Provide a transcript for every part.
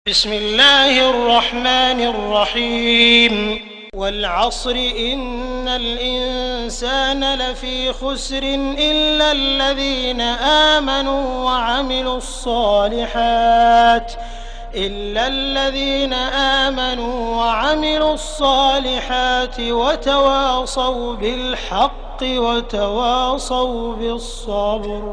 বিসমিল্লাহির রহমানির রহিম ওয়াল আসরি ইন্নাল ইনসানা লাফি খুসরিন ইল্লাল্লাযীনা আমানু ওয়া আমিলুস সালিহাত ওয়া তাওয়াসাউ বিল হাক্কি ওয়া তাওয়াসাউ বিস সাবর।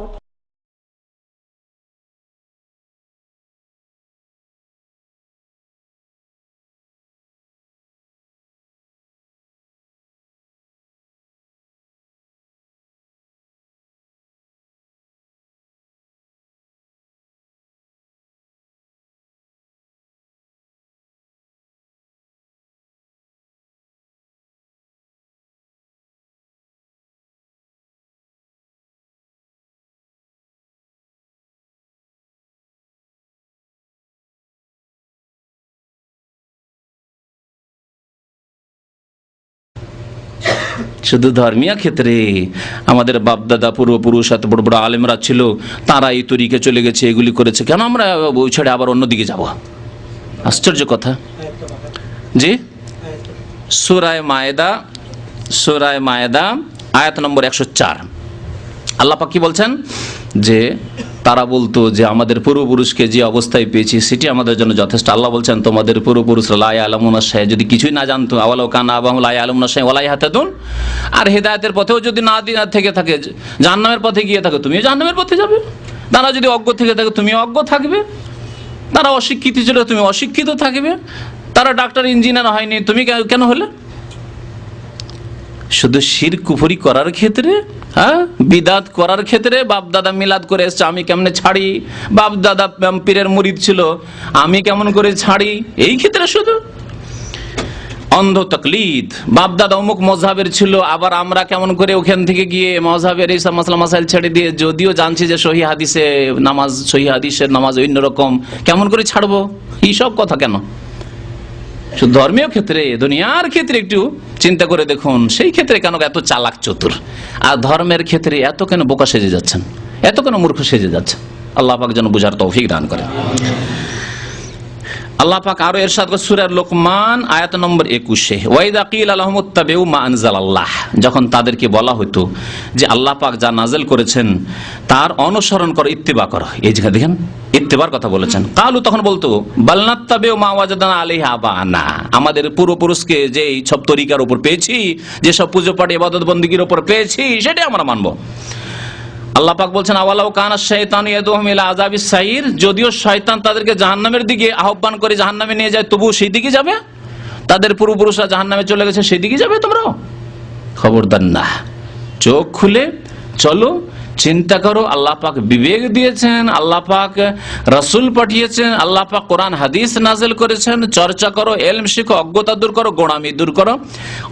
শুধু ধর্মীয় ক্ষেত্রে আমাদের বাপদাদা পূর্বপুরুষ এত বড় বড় আলেমরা ছিল, তারা এই তরিকে চলে গেছে, এগুলি করেছে, কেন আমরা ওই ছেড়ে আবার অন্যদিকে যাব? আশ্চর্য কথা। জি, সূরা মায়েদা আয়াত নম্বর 104 আল্লাহ পাক কি বলছেন? যে তারা বলতো যে আমাদের পূর্বপুরুষকে যে অবস্থায় পেয়েছি সেটি আমাদের জন্য যথেষ্ট। আল্লাহ বলছেন তোমাদের পূর্বপুরুষরা লা ইয়ালামুনা শাইআ, যদি কিছুই না জানতো, আওয়ালাউ কানা আবাহুম লা ইয়ালামুনা শাইআ ওয়া লা ইয়াহতাদুন, আর হেদায়েতের পথেও যদি না থেকে থাকে, জাহান্নামের পথে গিয়ে থাকো, তুমিও জাহান্নামের পথে যাবে। তারা যদি অজ্ঞ থেকে থাকে, তুমিও অজ্ঞ থাকবে। তারা অশিক্ষিত ছিল, তুমি অশিক্ষিত থাকবে। তারা ডাক্তার ইঞ্জিনিয়ার হয়নি, তুমি কেন হলে? শুধু শিরক কুফরি করার ক্ষেত্রে, বিদাত করার ক্ষেত্রে, বাপ দাদা মিলাদ করে এসছে, আমি কেমনে ছাড়ি, বাপ দাদা পীরের মুরিদ ছিল, আমি কেমন করে ছাড়ি, এই ক্ষেত্রে শুধু অন্ধ তাকলিদ। বাপ দাদা অমুক মযহাবের ছিল, আবার আমরা কেমন করে ওখান থেকে গিয়ে মযহাবের এই সব মাসলা মাসাইল ছেড়ে দিয়ে, যদিও জানছি যে সহিহ হাদিসের নামাজ অন্যরকম, কেমন করে ছাড়বো? এই সব কথা কেন? শুধু ধর্মীয় ক্ষেত্রে, দুনিয়ার ক্ষেত্রে একটু চিন্তা করে দেখুন, সেই ক্ষেত্রে কেন এত চালাক চতুর, আর ধর্মের ক্ষেত্রে এত কেন বোকা সেজে যাচ্ছেন, এত কেন মূর্খ সেজে যাচ্ছেন? আল্লাহ পাক যেন বুঝার তৌফিক দান করেন। আল্লাহ পাক আরো ইরশাদ করেন সূরা লোকমান আয়াত নম্বর 21, ওয়াইদা কিলা লাহুম ইত্তাবিউ মা আনজালাল্লাহ, যখন তাদেরকে বলা হতো যে আল্লাহ পাক যা নাযিল করেছেন তার অনুসরণ করো, ইত্তিবা করো, এই জায়গা দেখেন ইত্তিবার কথা বলেছেন। কালু, তখন বলতো বাল নাত্তাবিউ মা ওয়াজাদনা আলাইহি আবানা, আমাদের পূর্বপুরুষকে যে সব তরিকার উপর পেয়েছি, যে সব পূজা পাঠ ইবাদত বন্দেগীর উপর পেয়েছি, সেটাই আমরা মানবো। আল্লাহ পাক বলছেন আওয়ালাউ কানা শাইতানু ইয়াদউহুম ইলা আযাবিস সাইর, যদিও শয়তান তাদেরকে জাহান্নামের দিকে আহ্বান করে জাহান্নামে নিয়ে যায়, তবু সেই দিকে যাবে। তাদের পূর্বপুরুষরা জাহান্নামে চলে গেছে, সেই দিকে যাবে তোমরাও? খবরদার না, চোখ খুলে চলো, চিন্তা করো। আল্লাহ পাক বিবেক দিয়েছেন, আল্লাহ পাক রাসূল পাঠিয়েছেন, আল্লাহ পাক কোরআন হাদিস নাযিল করেছেন, চর্চা করো, ইলম শিখো, অজ্ঞতা দূর করো, গোঁড়ামি দূর করো,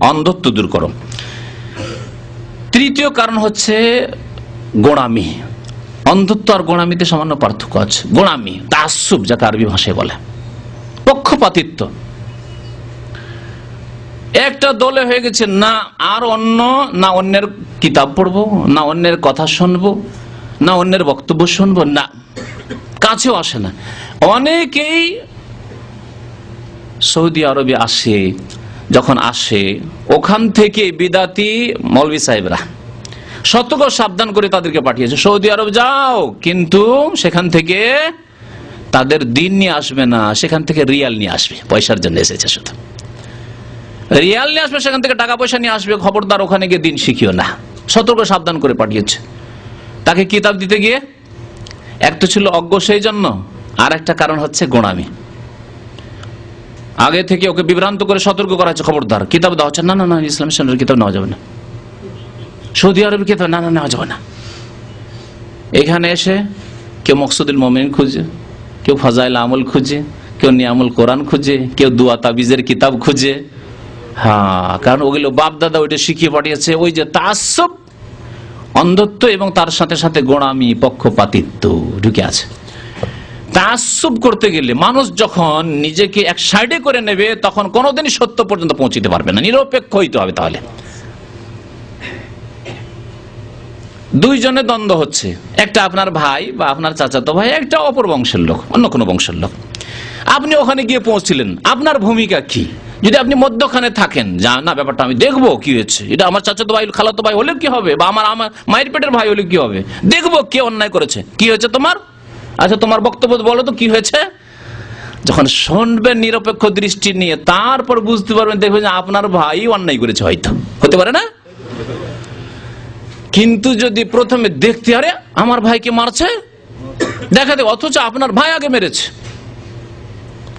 অন্ধত্ব দূর করো। তৃতীয় কারণ হচ্ছে গোঁড়ামি। অন্ধত্ব আর গোঁড়ামিতে সামান্য পার্থক্য আছে। গোঁড়ামি তাআসসুব, যাকে আরবি ভাষায় বলে, পক্ষপাতিত্ব। একটা দলে হয়ে গেছে, না আর না অন্যের কিতাব পড়বো, না অন্যের কথা শুনবো, না অন্যের বক্তব্য শুনবো, না কাছেও আসে না। অনেকেই সৌদি আরবে আসে, যখন আসে ওখান থেকে বিদাতি মৌলভী সাহেবরা সতর্ক সাবধান করে তাদেরকে পাঠিয়েছে, সৌদি আরব যাও, কিন্তু সেখান থেকে তাদের দিন নিয়ে আসবে না, সেখান থেকে রিয়াল নিয়ে আসবে। পয়সার জন্য এসেছে, শুধু রিয়াল নিয়ে আসবে, সেখান থেকে টাকা পয়সা নিয়ে আসবে। খবরদার ওখানে গিয়ে দিন শিখিও না, সতর্ক সাবধান করে পাঠিয়েছে। তাকে কিতাব দিতে গিয়ে এক তো ছিল অজ্ঞ, সেই জন্য, আর একটা কারণ হচ্ছে গোঁড়ামি। আগে থেকে ওকে বিভ্রান্ত করে সতর্ক করা হচ্ছে, খবরদার কিতাব দেওয়া হচ্ছে, না না না ইসলামী সেন্টারের কিতাব নেওয়া যাবে না, সৌদি আরবের কিতাব না না নেওয়া যাবে না। এখানে এসে কেউ মকসুদুল মুমিন খুঁজে, কেউ ফাজাইল আমল খুঁজে, কেউ নিয়ামুল কোরআন খুঁজে, কেউ দুয়া তাবিজের কিতাব খুঁজে। কারণ ওগুলো বাপ দাদা ওইটা শিখিয়ে পাঠিয়েছে। ওই যে তাআসসুব, অন্ধত্ব, এবং তার সাথে সাথে গোঁড়ামি, পক্ষপাতিত্ব ঢুকে আছে। তাআসসুব করতে গেলে মানুষ যখন নিজেকে এক সাইডে করে নেবে, তখন কোনোদিনই সত্য পর্যন্ত পৌঁছতে পারবে না, নিরপেক্ষ হইতে হবে। তাহলে দুইজনে দ্বন্দ্ব হচ্ছে, একটা আপনার ভাই বা আপনার চাচাতো ভাই, একটা অপর বংশের লোক, অন্য কোনো বংশের লোক। আপনি ওখানে গিয়ে পৌঁছলেন, আপনার ভূমিকা কি? যদি আপনি মধ্যখানে থাকেন, যা না ব্যাপারটা আমি দেখবো কি হয়েছে, এটা আমার চাচাতো ভাই খালাতো ভাই হলে কি হবে, বা আমার মায়ের পেটের ভাই হলে কি হবে, দেখবো কে অন্যায় করেছে, কি হয়েছে তোমার, আচ্ছা তোমার বক্তব্য বলো তো কি হয়েছে। যখন শুনবেন নিরপেক্ষ দৃষ্টি নিয়ে, তারপর বুঝতে পারবেন, দেখবেন যে আপনার ভাই অন্যায় করেছে, হয়তো হতে পারে না। কিন্তু যদি প্রথমে দেখতে আরে আমার ভাইকে মারছে দেখাতে, অথচ আপনার ভাই আগে মেরেছে,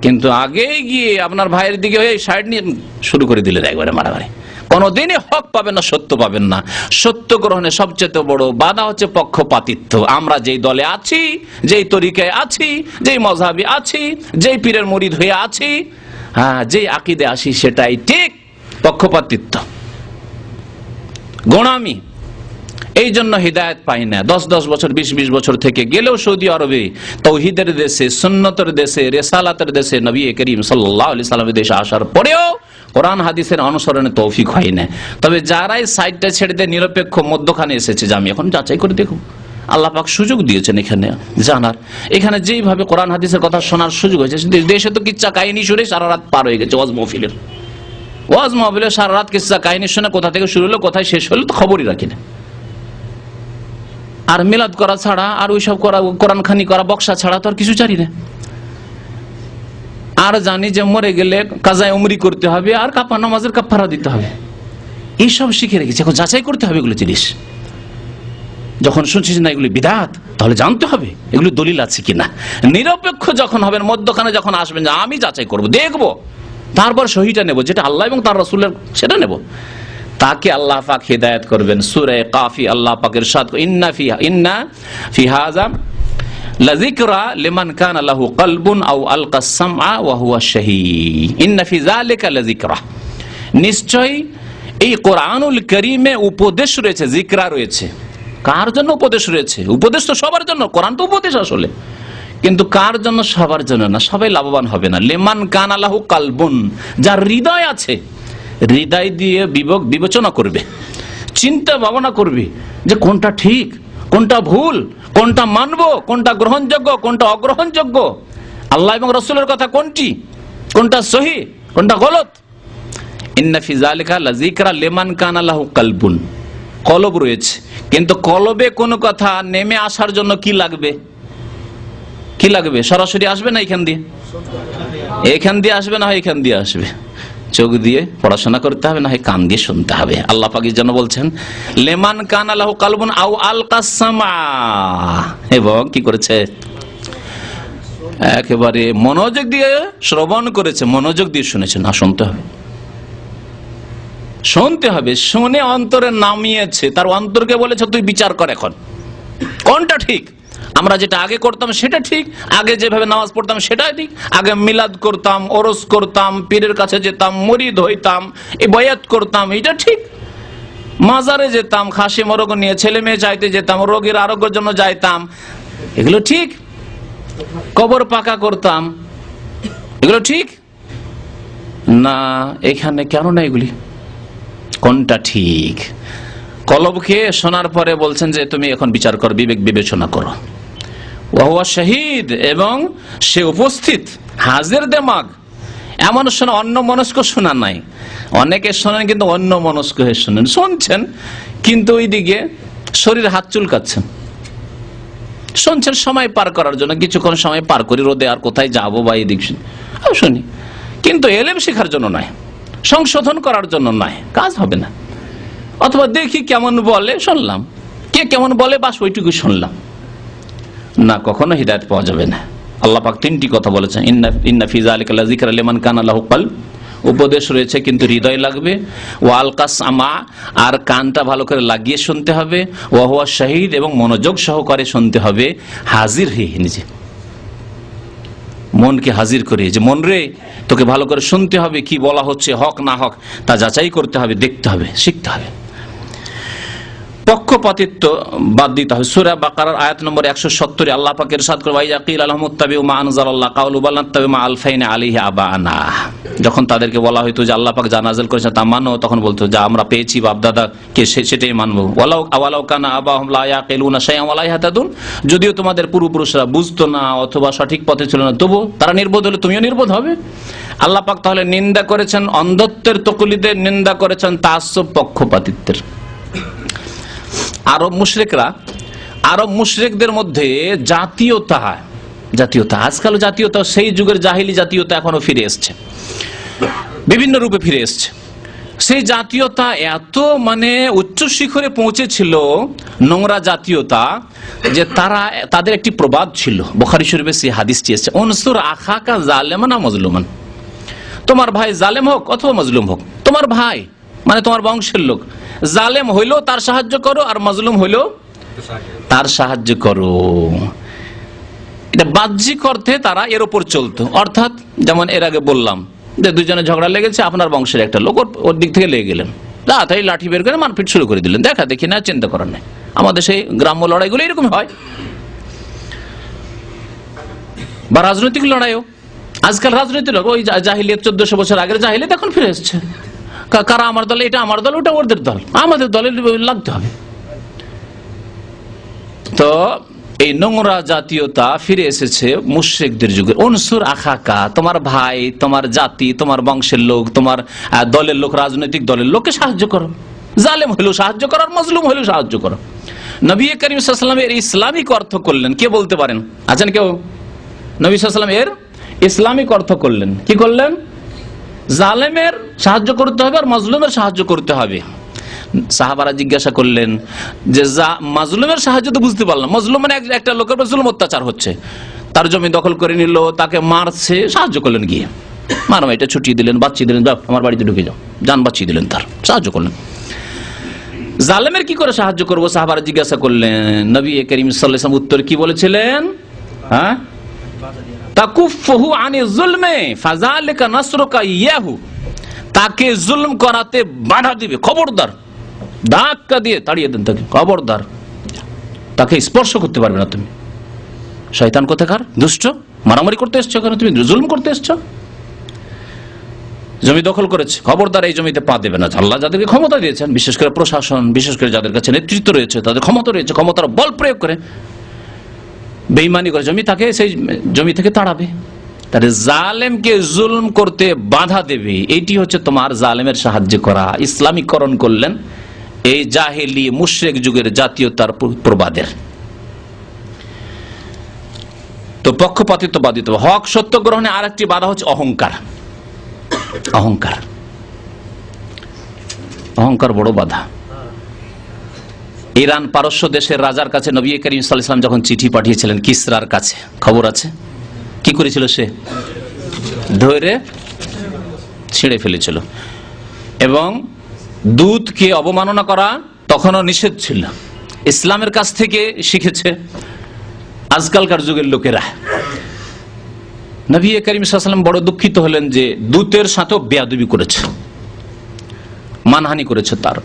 কিন্তু আগে গিয়ে আপনার ভাইয়ের দিকে হয়ে সাইড নিয়ে শুরু করে দিলেন একবারে মারামারি, কোনদিনই হক পাবেন না, সত্য পাবেন না। সত্য গ্রহণে সবচেয়ে বড় বাধা হচ্ছে পক্ষপাতিত্ব। আমরা যেই দলে আছি, যেই তরিকায় আছি, যেই মযহাবে আছি, যেই পীরের মুরিদ হয়ে আছি, হ্যাঁ, যেই আকীদে আছি, সেটাই ঠিক। পক্ষপাতিত্ব, গোঁড়ামি, এই জন্য হিদায়াত পাই না। 10-10 বছর 20-20 বছর থেকে গেলেও সৌদি আরবে তাওহীদের দেশে, সুন্নতের দেশে, রিসালাতের দেশে, নবী করিম সাল্লাল্লাহু আলাইহি সাল্লামের দেশে আসার পরেও কোরআন হাদিসের অনুসরণে তৌফিক হয় না। তবে যারাই সাইডটা ছেড়ে দিয়ে নিরপেক্ষ মধ্যখানে এসেছে, যে আমি এখন যাচাই করে দেখব, আল্লাহ পাক সুযোগ দিয়েছেন এখানে জানার, এখানে যেইভাবে কোরআন হাদিসের কথা শোনার সুযোগ হয়েছে। দেশে তো কিচ্ছা কাহিনী শুনে সারা রাত পার হয়ে গেছে, ওয়াজ মাহফিলের সারা রাত কিচ্ছা কাহিনী শুনে কোথা থেকে শুরু হলো কোথায় শেষ হলো তো খবরই রাখি না। আর মিলাদ করা ছাড়া আর ওইসব করা, কোরআন খানি করা, বক্সা ছাড়া তো আর কিছু জানি না। আর জানি যে মরে গেলে কাজায় উমরি করতে হবে আর কাপা নামাজের কাফারা দিতে হবে, এইসব শিখে রেখেছি। এখন যাচাই করতে হবে এগুলো জিনিস। যখন শুনছিস না এগুলি বিদআত, তাহলে জানতে হবে এগুলো দলিল আছে কিনা। নিরপেক্ষ যখন হবেন, মধ্যখানে যখন আসবেন, যে আমি যাচাই করব, দেখব, তারপর সহিটা নেব, যেটা আল্লাহ এবং তার রাসূলের, সেটা নেব, তাকে আল্লাহ পাক হিদায়াত করবেন। সূরা কাফি আল্লাহ পাক ইরশাদ করেন, ইন্না ফি হাযা লাযিকরা লিমান কানা লাহু কলবুন আও আলকাস সামআ ওয়া হুয়া শাহীদ, ইন্না ফি যালিকা লাযিকরা, নিশ্চয় এই কোরআনুল কারীমে উপদেশ রয়েছে, যিকরা রয়েছে। কার জন্য উপদেশ রয়েছে? উপদেশ তো সবার জন্য, কোরআন তো উপদেশ আসলে, কিন্তু কার জন্য? সবার জন্য না, সবাই লাভবান হবে না। লিমান কানা লাহু কলবুন, যার হৃদয় আছে, হৃদয় দিয়ে বিবেচনা করবে, চিন্তা ভাবনা করবে যে কোনটা ঠিক, কোনটা ভুল, কোনটা মানব, কোনটা গ্রহণযোগ্য, কোনটা অগ্রহণযোগ্য, আল্লাহ এবং রাসূলের কথা কোনটি, কোনটা সহি, কোনটা গলত। ইন্না ফি যালিকা লাযিকরা লিমান কানা লাহু কলবুন, কলব রয়েছে, কিন্তু কলবে কোন কথা নেমে আসার জন্য কি লাগবে? কি লাগবে? সরাসরি আসবে না এখান দিয়ে? এখান দিয়ে আসবে না, এখান দিয়ে আসবে। চোখ দিয়ে পড়াশোনা করতে হবে, না হয় কান দিয়ে শুনতে হবে। আল্লাহ পাক যেন বলছেন লেমান কানা লাহু কলবুন আও আলকাস সামআ, এবং কি করেছে? একেবারে মনোযোগ দিয়ে শ্রবণ করেছে, মনোযোগ দিয়ে শুনেছে। না, শুনতে হবে, শুনতে হবে। শুনে অন্তরে নামিয়েছে, তার অন্তরকে বলেছে তুই বিচার কর এখন কোনটা ঠিক। আমরা যেটা আগে করতাম সেটা ঠিক, আগে যেভাবে নামাজ পড়তাম সেটাই ঠিক, আগে মিলাদ করতাম, ওরস করতাম, পীরের কাছে যেতাম, মুরিদ হইতাম, এই বয়াত করতাম, এটা ঠিক। মাজারে যেতাম, খাসি মরগ নিয়ে ছেলে মেয়ে চাইতে যেতাম, রোগীর আরোগ্যের জন্য যাইতাম, এগুলো ঠিক। কবর পাকা করতাম, এগুলো ঠিক না। এখানে কেন না এগুলি, কোনটা ঠিক? কলবকে শোনার পরে বলছেন যে তুমি এখন বিচার করো, বিবেক বিবেচনা করো। ওয়া হুয়া শাহীদ, এবং সে উপস্থিত, হাজির দেমাগ। এমন শোনা, অন্য মনস্ক শোনা নাই। অনেকে শোনেন কিন্তু অন্য মনস্ক হয়ে শোনেন, শুনছেন কিন্তু ওইদিকে শরীর হাত চুলকাচ্ছেন, শুনছেন সময় পার করার জন্য, কিছুক্ষণ সময় পার করি রোদে, আর কোথায় যাবো বা এদিক শুনি, কিন্তু এলেম শেখার জন্য নয়, সংশোধন করার জন্য নয়, কাজ হবে না। অথবা দেখি কেমন বলে, শুনলাম, কে কেমন বলে, বাস ওইটুকু শুনলাম, না, কখনো হিদায়াত পাওয়া যাবে না। আল্লাহ পাক তিনটি কথা বলেছেন, ইন্না ফি যালিকা লাযিকরা লিমান কানা লাহু কলব, উপদেশ রয়েছে কিন্তু হৃদয় লাগবে। ওয়া আলকাস সামআ, আর কানটা ভালো করে লাগিয়ে শুনতে হবে। ওয়া হুয়া শাহীদ, এবং মনোযোগ সহকারে শুনতে হবে, হাজির হয়ে নিজে মনকে হাজির করে, যে মন রে তোকে ভালো করে শুনতে হবে, কি বলা হচ্ছে হক না হক তা যাচাই করতে হবে, দেখতে হবে, শিখতে হবে। পক্ষপাতিত্ব বাদ দিতে হবে। সূরা বাকারার আয়াত নম্বর 170 আল্লাহ পাক ইরশাদ করে ওয়া ইয়াকিল আলহামুত্তাবিউ মা আনজালাল্লাহ কাউলু বাল নাত্তাবিউ মা আলফাইনা আলাইহি আবানা। যখন তাদেরকে বলা হয়তো যে আল্লাহ পাক যা নাযিল করেছেন তা মানো, তখন বলতো যা আমরা পেয়েছি বাপ দাদা কে সেটাই মানবো। ওয়ালাউ কানা আবাহুম লা ইয়াকিলুনা শাইআন ওয়া লা ইয়াহতাদুন, যদিও তোমাদের পূর্বপুরুষরা বুঝতো না অথবা সঠিক পথে ছিল না, তবু তারা নির্বোধ হলে তুমিও নির্বোধ হবে। আল্লাহ পাক তাহলে নিন্দা করেছেন অন্ধত্বের, তকলিদের, নিন্দা করেছেন তাআসসুব পক্ষপাতিত্বের। আরব মুশরিকদের মধ্যে জাতীয়তা, আজকাল জাতীয়তা সেই যুগের জাহিলি জাতীয়তা এখনো ফিরে এসছে, বিভিন্ন রূপে ফিরে এসছে। সেই জাতীয়তা এত উচ্চ শিখরে পৌঁছেছিল, নোংরা জাতীয়তা, যে তাদের একটি প্রবাদ ছিল, বুখারী শরীফে সেই হাদিসটি এসেছে, উনসুর আখাকা জালেমান আও মাজলুমান। তোমার ভাই জালেম হোক অথবা মাজলুম হোক, তোমার ভাই তোমার বংশের লোক জালেম হইলেও তার সাহায্য করো, আর মাজলুম হইলেও তার সাহায্য করো। এটা বাহ্যিক অর্থে তারা এর উপর চলতো। অর্থাৎ যেমন এর আগে বললাম যে দুজনে ঝগড়া লেগেছে, আপনার বংশের একটা লোক ওর দিক থেকে লেগে গেলেন, তাই লাঠি বের করে মারপিট শুরু করে দিলেন, দেখা দেখি না, চিন্তা করার নাই। আমাদের সেই গ্রাম্য লড়াইগুলো এরকম হয়, বা রাজনৈতিক লড়াইও। আজকাল রাজনৈতিক লোক ওই জাহিলিয়াত 1400 বছর আগের জাহিলিয়াত এখন ফিরে এসছে। কারা আমার দল, এটা আমার দল, ওটা ওদের দল, আমাদের দলে লাগতে হবে। তো এই নোংরা জাতীয়তা ফিরে এসেছে মুশরিকদের যুগে। উনসুর আখাকা, তোমার ভাই, তোমার জাতি, তোমার বংশের লোক, তোমার দলের লোক, রাজনৈতিক দলের লোককে সাহায্য করো। জালেম হইলেও সাহায্য করো, আর মাজলুম হইলেও সাহায্য করো। নবী করিম সাল্লাল্লাহু আলাইহি ওয়াসাল্লাম এর ইসলামিক অর্থ করলেন, কে বলতে পারেন? আছেন কেউ? নবী সাল্লাল্লাহু আলাইহি ওয়াসাল্লাম এর ইসলামিক অর্থ করলেন, কি করলেন? জালেমের সাহায্য করতে হবে আর মাজলুমের সাহায্য করতে হবে। সাহাবারা জিজ্ঞাসা করলেন যে মাজলুমের সাহায্য তো বুঝতে পারলাম, মাজলুম একটা লোকের উপর জুলুম অত্যাচার হচ্ছে, তার জমি দখল করে নিল, তাকে মারছে, সাহায্য করলেন গিয়ে, মারো এটা ছুটিয়ে দিলেন, বাঁচিয়ে দিলেন, আমার বাড়িতে ঢুকে যাও, জান বাঁচিয়ে দিলেন, তার সাহায্য করলেন। জালেমের কি করে সাহায্য করবো সাহাবারা জিজ্ঞাসা করলেন। নবী করিম সাল্লাল্লাহু আলাইহি ওয়াসাল্লাম উত্তর কি বলেছিলেন? তাকুফুহু আনি যুলমে ফাযালিকা নাসরুকা ইয়াহু, তাকে জুলম করাতে বাধা দিবে, খবরদার, ধাক্কা দিয়ে তাড়িয়ে দেন তাকে, খবরদার, তাকে স্পর্শ করতে পারবে না তুমি। শয়তান কোথাকার, দুষ্ট, মারামারি করতে এসছো কেন, তুমি জুলম করতে এসছো। জমি দখল করেছে, খবরদার এই জমিতে পা দেবে না। আল্লাহ যাদেরকে ক্ষমতা দিয়েছেন, বিশেষ করে প্রশাসন, বিশেষ করে যাদের কাছে নেতৃত্ব রয়েছে, তাদের ক্ষমতা রয়েছে, ক্ষমতার বল প্রয়োগ করে বেঈমানি করে জমি, তাকে সেই জমি থেকে তাড়াবে। তাহলে জালেমকে জুলম করতে বাধা দেবে, এইটি হচ্ছে তোমার জালেমের সাহায্য করা। ইসলামীকরণ করলেন এই জাহেলি মুশরিক যুগের জাতীয়তার প্রবাদের। তো পক্ষপাতিত্ব বাধিত, হক সত্য গ্রহণে আরেকটি বাধা হচ্ছে অহংকার। অহংকার, অহংকার বড় বাধা। ইরান পারস্য দেশের রাজার কাছে নবী করিম সাল্লাল্লাহু আলাইহি ওয়াসাল্লাম যখন চিঠি পাঠিয়েছিলেন কিসরার কাছে, খবর আছে কি করেছিল? সে ধরে ছিঁড়ে ফেলেছিল, এবং দূতকে অবমাননা করা তখনও নিষেধ ছিল। ইসলামের কাছ থেকে শিখেছে আজকালকার যুগের লোকেরা। নবী করিম সাল্লাল্লাহু আলাইহি ওয়াসাল্লাম বড় দুঃখিত হলেন যে দূতের সাথেও বেয়াদবি করেছে, মানহানি করেছে তার।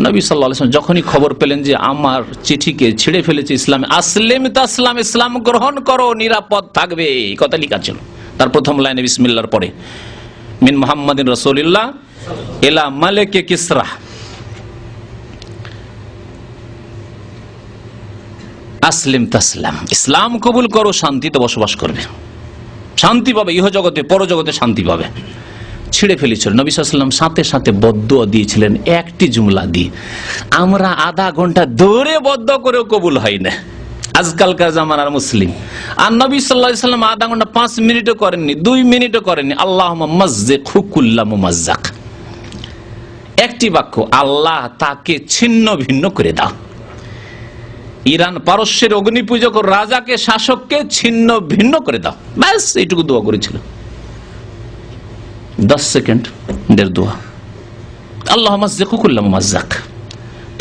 নবী সাল্লাল্লাহু আলাইহি ওয়াসাল্লাম যখনই খবর পেলেন যে আমার চিঠিকে ছিঁড়ে ফেলেছে ইসলাম, আসলিম তাসলাম, ইসলাম গ্রহণ করো, নিরাপদ থাকবে, এই কথা লেখা ছিল তার প্রথম লাইনে বিসমিল্লাহর পরে, মিন মুহাম্মাদিন রাসূলিল্লাহ ইলা মালিকে কিসরা, আসলিম তাসলাম, ইসলাম কবুল করো, শান্তিতে বসবাস করবে, শান্তি পাবে, ইহজগতে পরজগতে শান্তি পাবে। ছিঁড়ে ফেলেছিল। নবী সাল্লাল্লাহু আলাইহি ওয়াসাল্লাম সাথে সাথে বদদুয়া দিয়েছিলেন একটি জুমলা দিয়ে। আমরা আধা ঘন্টা ধরে বদদুয়া করেও কবুল হয় না আজকালকার জামানার মুসলিম। আর নবী সাল্লাল্লাহু আলাইহি ওয়াসাল্লাম আধা ঘন্টা 5 মিনিটও করেননি, 2 মিনিটও করেননি। আল্লাহুম্মা মাযযিকহু কুল্লা মুমাযযাক, একটি বাক্য, আল্লাহ তাকে ছিন্ন ভিন্ন করে দাও। ইরান পারস্যের অগ্নিপূজক রাজাকে, শাসককে ছিন্ন ভিন্ন করে দাও, ব্যাস এইটুকু দোয়া করেছিল। 10 সেকেন্ডের দোয়া, আল্লাহুম্মা মাযযিকহু কুল্লা মুমাযযাক।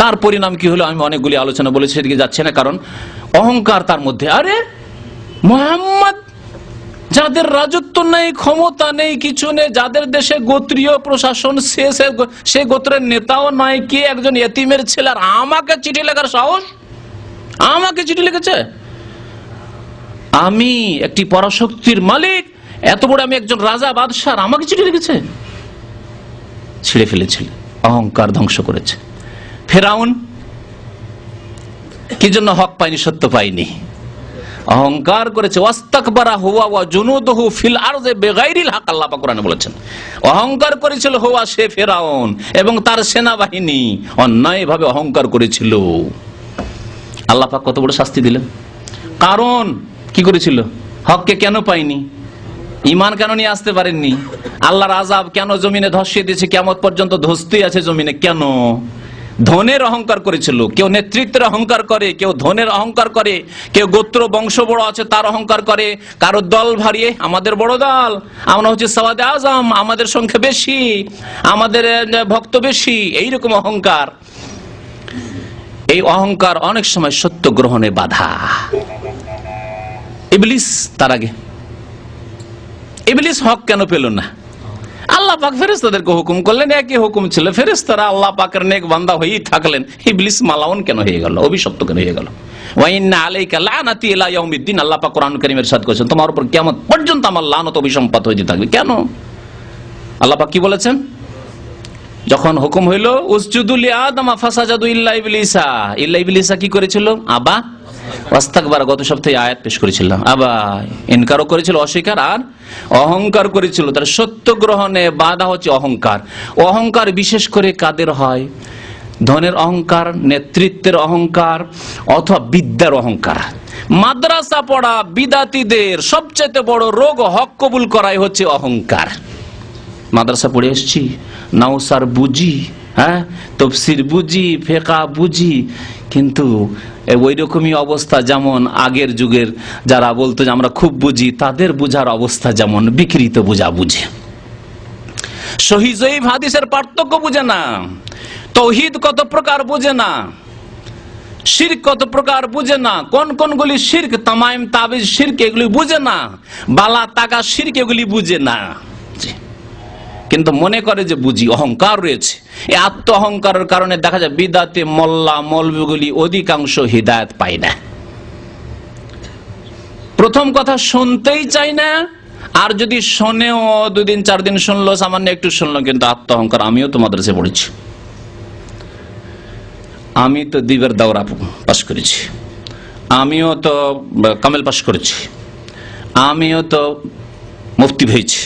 তার পরিণাম কি হলো আমি অনেকগুলি আলোচনা বলেছি, সেদিকে যাচ্ছে না, কারণ অহংকার তার মধ্যে। আরে মুহাম্মদ যাদের রাজত্ব নেই, ক্ষমতা নেই, কিছু নেই, যাদের দেশে গোত্রীয় প্রশাসন, সে গোত্রের নেতাও নয়, কি একজন ইতিমের ছেলে, আর আমাকে চিঠি লেখার সাহস? আমাকে চিঠি লিখেছে? আমি একটি পরাশক্তির মালিক, এত বড় আমি একজন রাজা বাদশাহ, আমাকে চিঠি লিখেছে? ছিঁড়ে ফেলেছিল, অহংকার ধ্বংস করেছে। ফেরাউন কি জন্য হক পায়নি, সত্য পায়নি? অহংকার করেছে। ওয়াস্তাকবারা হুয়া ওয়া জুনুদুহু ফিল আরযি বিগাইরিল হক, আল্লাহ পাক কোরআনে বলেছেন। অহংকার করেছিল হুয়া, সে ফেরাউন এবং তার সেনাবাহিনী অন্যায়ভাবে অহংকার করেছিল। আল্লাহ পাক কত বড় শাস্তি দিলেন। কারণ কি করেছিল? হককে কেন পায়নি? ঈমান কেন নিয়ে আসতে পারেননি? আল্লাহর আযাব কেন জমিনে ধসিয়ে দিয়েছে, কিয়ামত পর্যন্ত ধসতেই আছে জমিনে? কেন? ধনের অহংকার করেছিল। কেউ নেতৃত্বের অহংকার করে, কেউ ধনের অহংকার করে, কেউ গোত্র বংশ বড় আছে তার অহংকার করে, কারো দল ভারিয়ে আমাদের বড় দল, আমরা হচ্ছে সাওয়াদে আজম, আমাদের সংখ্যা বেশি, আমাদের ভক্ত বেশি, এইরকম অহংকার। এই অহংকার অনেক সময় সত্য গ্রহণে বাধা। ইবলিস তার আগে, ইবলিস হক কেন পেল না? আল্লাহ পাক ফেরেশতাদেরকে হুকুম করলেন, একই হুকুম ছিল, ফেরেশতারা আল্লাহ পাকের নেক বান্দা হয়েই থাকলেন, ইবলিস মালাউন কেন হয়ে গেল, অভিশপ্ত কেন হয়ে গেল? ওয়া ইন্না আলাইকা লানাতি ইলা ইয়াউমিদ্দিন, আল্লাহ পাক কোরআন কারীমের ইরশাদ করেছেন, তোমার উপর কিয়ামত পর্যন্ত আমার লানত অভিসম্পাত হয়ে থাকবে। কেন? আল্লাহ পাক কি বলেছেন? যখন হুকুম হইল উসজুদু লিআদম ফাসাজাদু ইল্লা ইবলিসা, ইল্লা ইবলিসা কি করেছিল? আবা ওয়াস্তাকবার, গত সপ্তাহে আয়াত পেশ করেছিলাম। আবা, ইনকারও করেছিল, অস্বীকার, আর অহংকার করেছিল। তার সত্য গ্রহণে বাধা হচ্ছে অহংকার। অহংকার বিশেষ করে কাদের হয়? ধনের অহংকার, নেতৃত্বের অহংকার, অথবা বিদ্যার অহংকার। মাদ্রাসা পড়া বিদাতীদের সবচেয়ে বড় রোগ হক কবুল করাই হচ্ছে অহংকার। মাদ্রাসা পড়ে এসছি, নাউসার বুঝি, হ্যাঁ, তাফসীর বুঝি, ফিকহ বুঝি, কিন্তু ওই রকমই অবস্থা যেমন আগের যুগের যারা বলতো যে আমরা খুব বুঝি, তাদের বুঝার অবস্থা যেমন বিকৃত বুঝা বুঝে। সহিহ জয়ীফ হাদিসের পার্থক্য বুঝে না, তাওহীদ কত প্রকার বুঝে না, শিরক কত প্রকার বুঝে না, কোন কোনগুলি শিরক, তামাইম তাবিজ শিরক, এগুলি বুঝে না, বালা তাকা শিরক এগুলি বুঝে না, কিন্তু মনে করে যে বুঝি। অহংকার রয়েছে। এই আত্ম অহংকারের কারণে দেখা যায় বিদাতে মোল্লা মৌলভীগুলি অধিকাংশ হিদায়াত পায় না। প্রথম কথা শুনতেই চাই না, আর যদি শোনেও 2 দিন 4 দিন শুনলো, সামান্য একটু শুনলো, কিন্তু আত্ম অহংকার। আমিও তো মাদ্রাসায় পড়েছি, আমি তো দ্বীপের দাওরা পাশ করেছি, আমিও তো কামেল পাশ করেছি, আমিও তো মুফতি হয়েছি।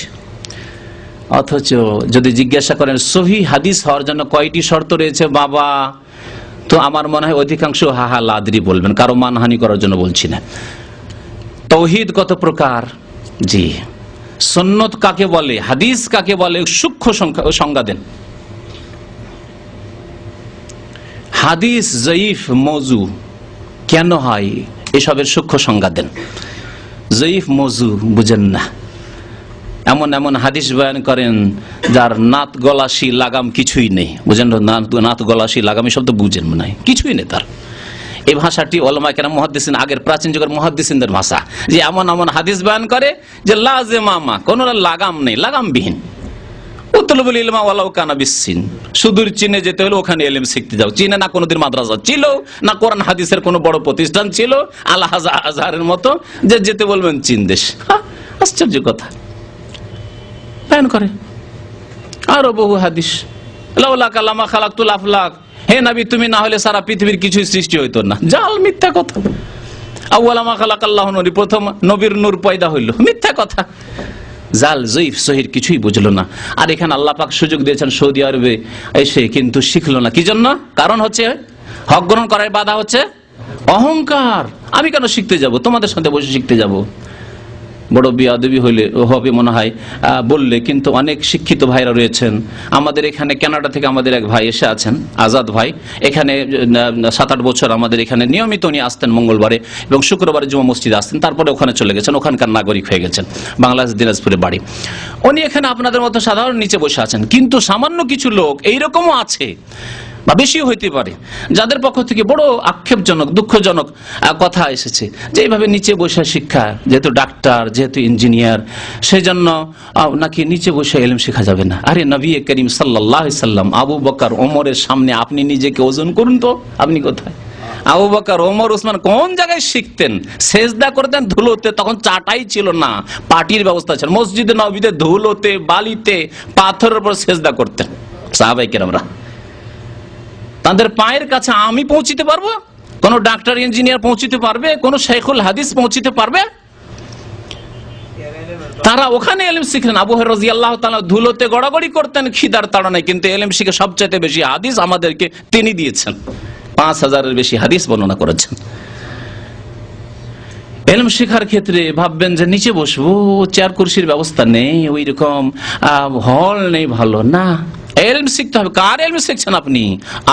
অথচ যদি জিজ্ঞাসা করেন সহিহ হাদিস হওয়ার জন্য কয়টি শর্ত রয়েছে বাবা, তো আমার মনে হয় অধিকাংশ হাহা লাদরি বলবেন। কারো মানহানি করার জন্য বলছি না। তাওহীদ কত প্রকার, জি, সুন্নত কাকে বলে, হাদিস কাকে বলে, সূক্ষ্ম সংজ্ঞা দেন। হাদিস জয়ীফ মওযু কেন হয়, এসবের সূক্ষ্ম সংজ্ঞা দেন। জয়ীফ মওযু বুঝেন না, এমন এমন হাদিস বয়ান করেন যার নাত গলাশি লাগাম কিছুই নেই, বুঝেন? নাত গলাশি লাগাম এসব তো বুঝেন মনে হয়, কিছুই নেই তার। এই ভাষাটি ওলামা কেরাম মুহাদ্দিসিন, আগের প্রাচীন যুগের মুহাদ্দিসিনদের ভাষা, যে এমন এমন হাদিস বয়ান করে যে লাজেমামা, কোন লাগাম নেই, লাগামবিহীন। উতলুবুল ইলমা ওয়ালাউ কানা বিসসিন, সুদূর চীনে যেতে হলে ওখানে ইলম শিখতে যাও। চীনে না কোনোদিন মাদ্রাসা ছিল, না কোরআন হাদিসের কোনো বড় প্রতিষ্ঠান ছিল আল আজহারের মতো, যে যেতে বলবেন চীন দেশ। আশ্চর্য কথা বয়ান করে। আরো বহু হাদিস, লাউলা কালামা খালাকতুল আফলাক, হে নবী তুমি না হলে সারা পৃথিবীর কিছুই সৃষ্টি হইতো না। জাল, মিথ্যা কথা। আউয়ালামা খালাকাল্লাহু নূর, প্রথম নবীর নূর পয়দা হইল, মিথ্যা কথা। জাল, জয়ীফ, সহিহ কিছুই বুঝলো না। আর এখানে আল্লাহ পাক সুযোগ দিয়েছেন সৌদি আরবে এসে, কিন্তু শিখলো না। কি জন্য? কারণ হচ্ছে হক গ্রহণ করার বাধা হচ্ছে অহংকার। আমি কেন শিখতে যাব, তোমাদের সাথে বসে শিখতে যাব? বড় বিয়াদবি হইলে হবে মনে হয় বললে, কিন্তু অনেক শিক্ষিত ভাইরা রয়েছেন আমাদের এখানে। কানাডা থেকে আমাদের এক ভাই এসে আছেন, আজাদ ভাই, এখানে 7-8 বছর আমাদের এখানে নিয়মিত উনি আসতেন মঙ্গলবারে এবং শুক্রবারে জুমা মসজিদে আসতেন, তারপরে ওখানে চলে গেছেন, ওখানকার নাগরিক হয়ে গেছেন, বাংলাদেশ দিনাজপুরে বাড়ি। উনি এখানে আপনাদের মতো সাধারণ নিচে বসে আছেন, কিন্তু সামান্য কিছু লোক এইরকমও আছে বা বেশিও হইতে পারে, যাদের পক্ষ থেকে বড় আক্ষেপজনক দুঃখজনক কথা এসেছে যে এইভাবে নিচে বসে শিক্ষা, যেহেতু ডাক্তার যেহেতু ইঞ্জিনিয়ার সেই জন্য নাকি নিচে বসে ইলম শেখা যাবে না। আরে নবী করিম সাল্লাল্লাহু আলাইহি সাল্লাম আবু বকর ওমরের সামনে আপনি নিজেকে ওজন করুন তো, আপনি কোথায়? আবু বকর ওমর ওসমান কোন জায়গায় শিখতেন? সেজদা করতেন ধুলোতে, তখন চাটাই ছিল না, পাটির ব্যবস্থা ছিল। মসজিদে নববীতে ধুলোতে বালিতে পাথরের উপর সেজদা করতেন সাহাবায়ে কেরামরা। তাদের পায়ের কাছে আমি পৌঁছিতে পারবো? কোন ডাক্তার ইঞ্জিনিয়ার পৌঁছিতে পারবে? কোন শাইখুল হাদিস পৌঁছিতে পারবে? তারা ওখানে ইলম শিখলেন। আবু হুরায়রা রাদিয়াল্লাহু তাআলা ধুলোতে গড়াগড়ি করতেন খিদার তাড়নায়, কিন্তু ইলম শিখে সবচেয়ে বেশি হাদিস আমাদেরকে তিনি দিয়েছেন। 5000-এর বেশি হাদিস বর্ণনা করেছেন। ইলম শিখার ক্ষেত্রে ভাববেন যে নিচে বসবো, চেয়ার কুরসির ব্যবস্থা নেই, ওই রকম হল নেই, ভালো না। ইলম শিখতে হবে। কার ইলম শিখছেন আপনি?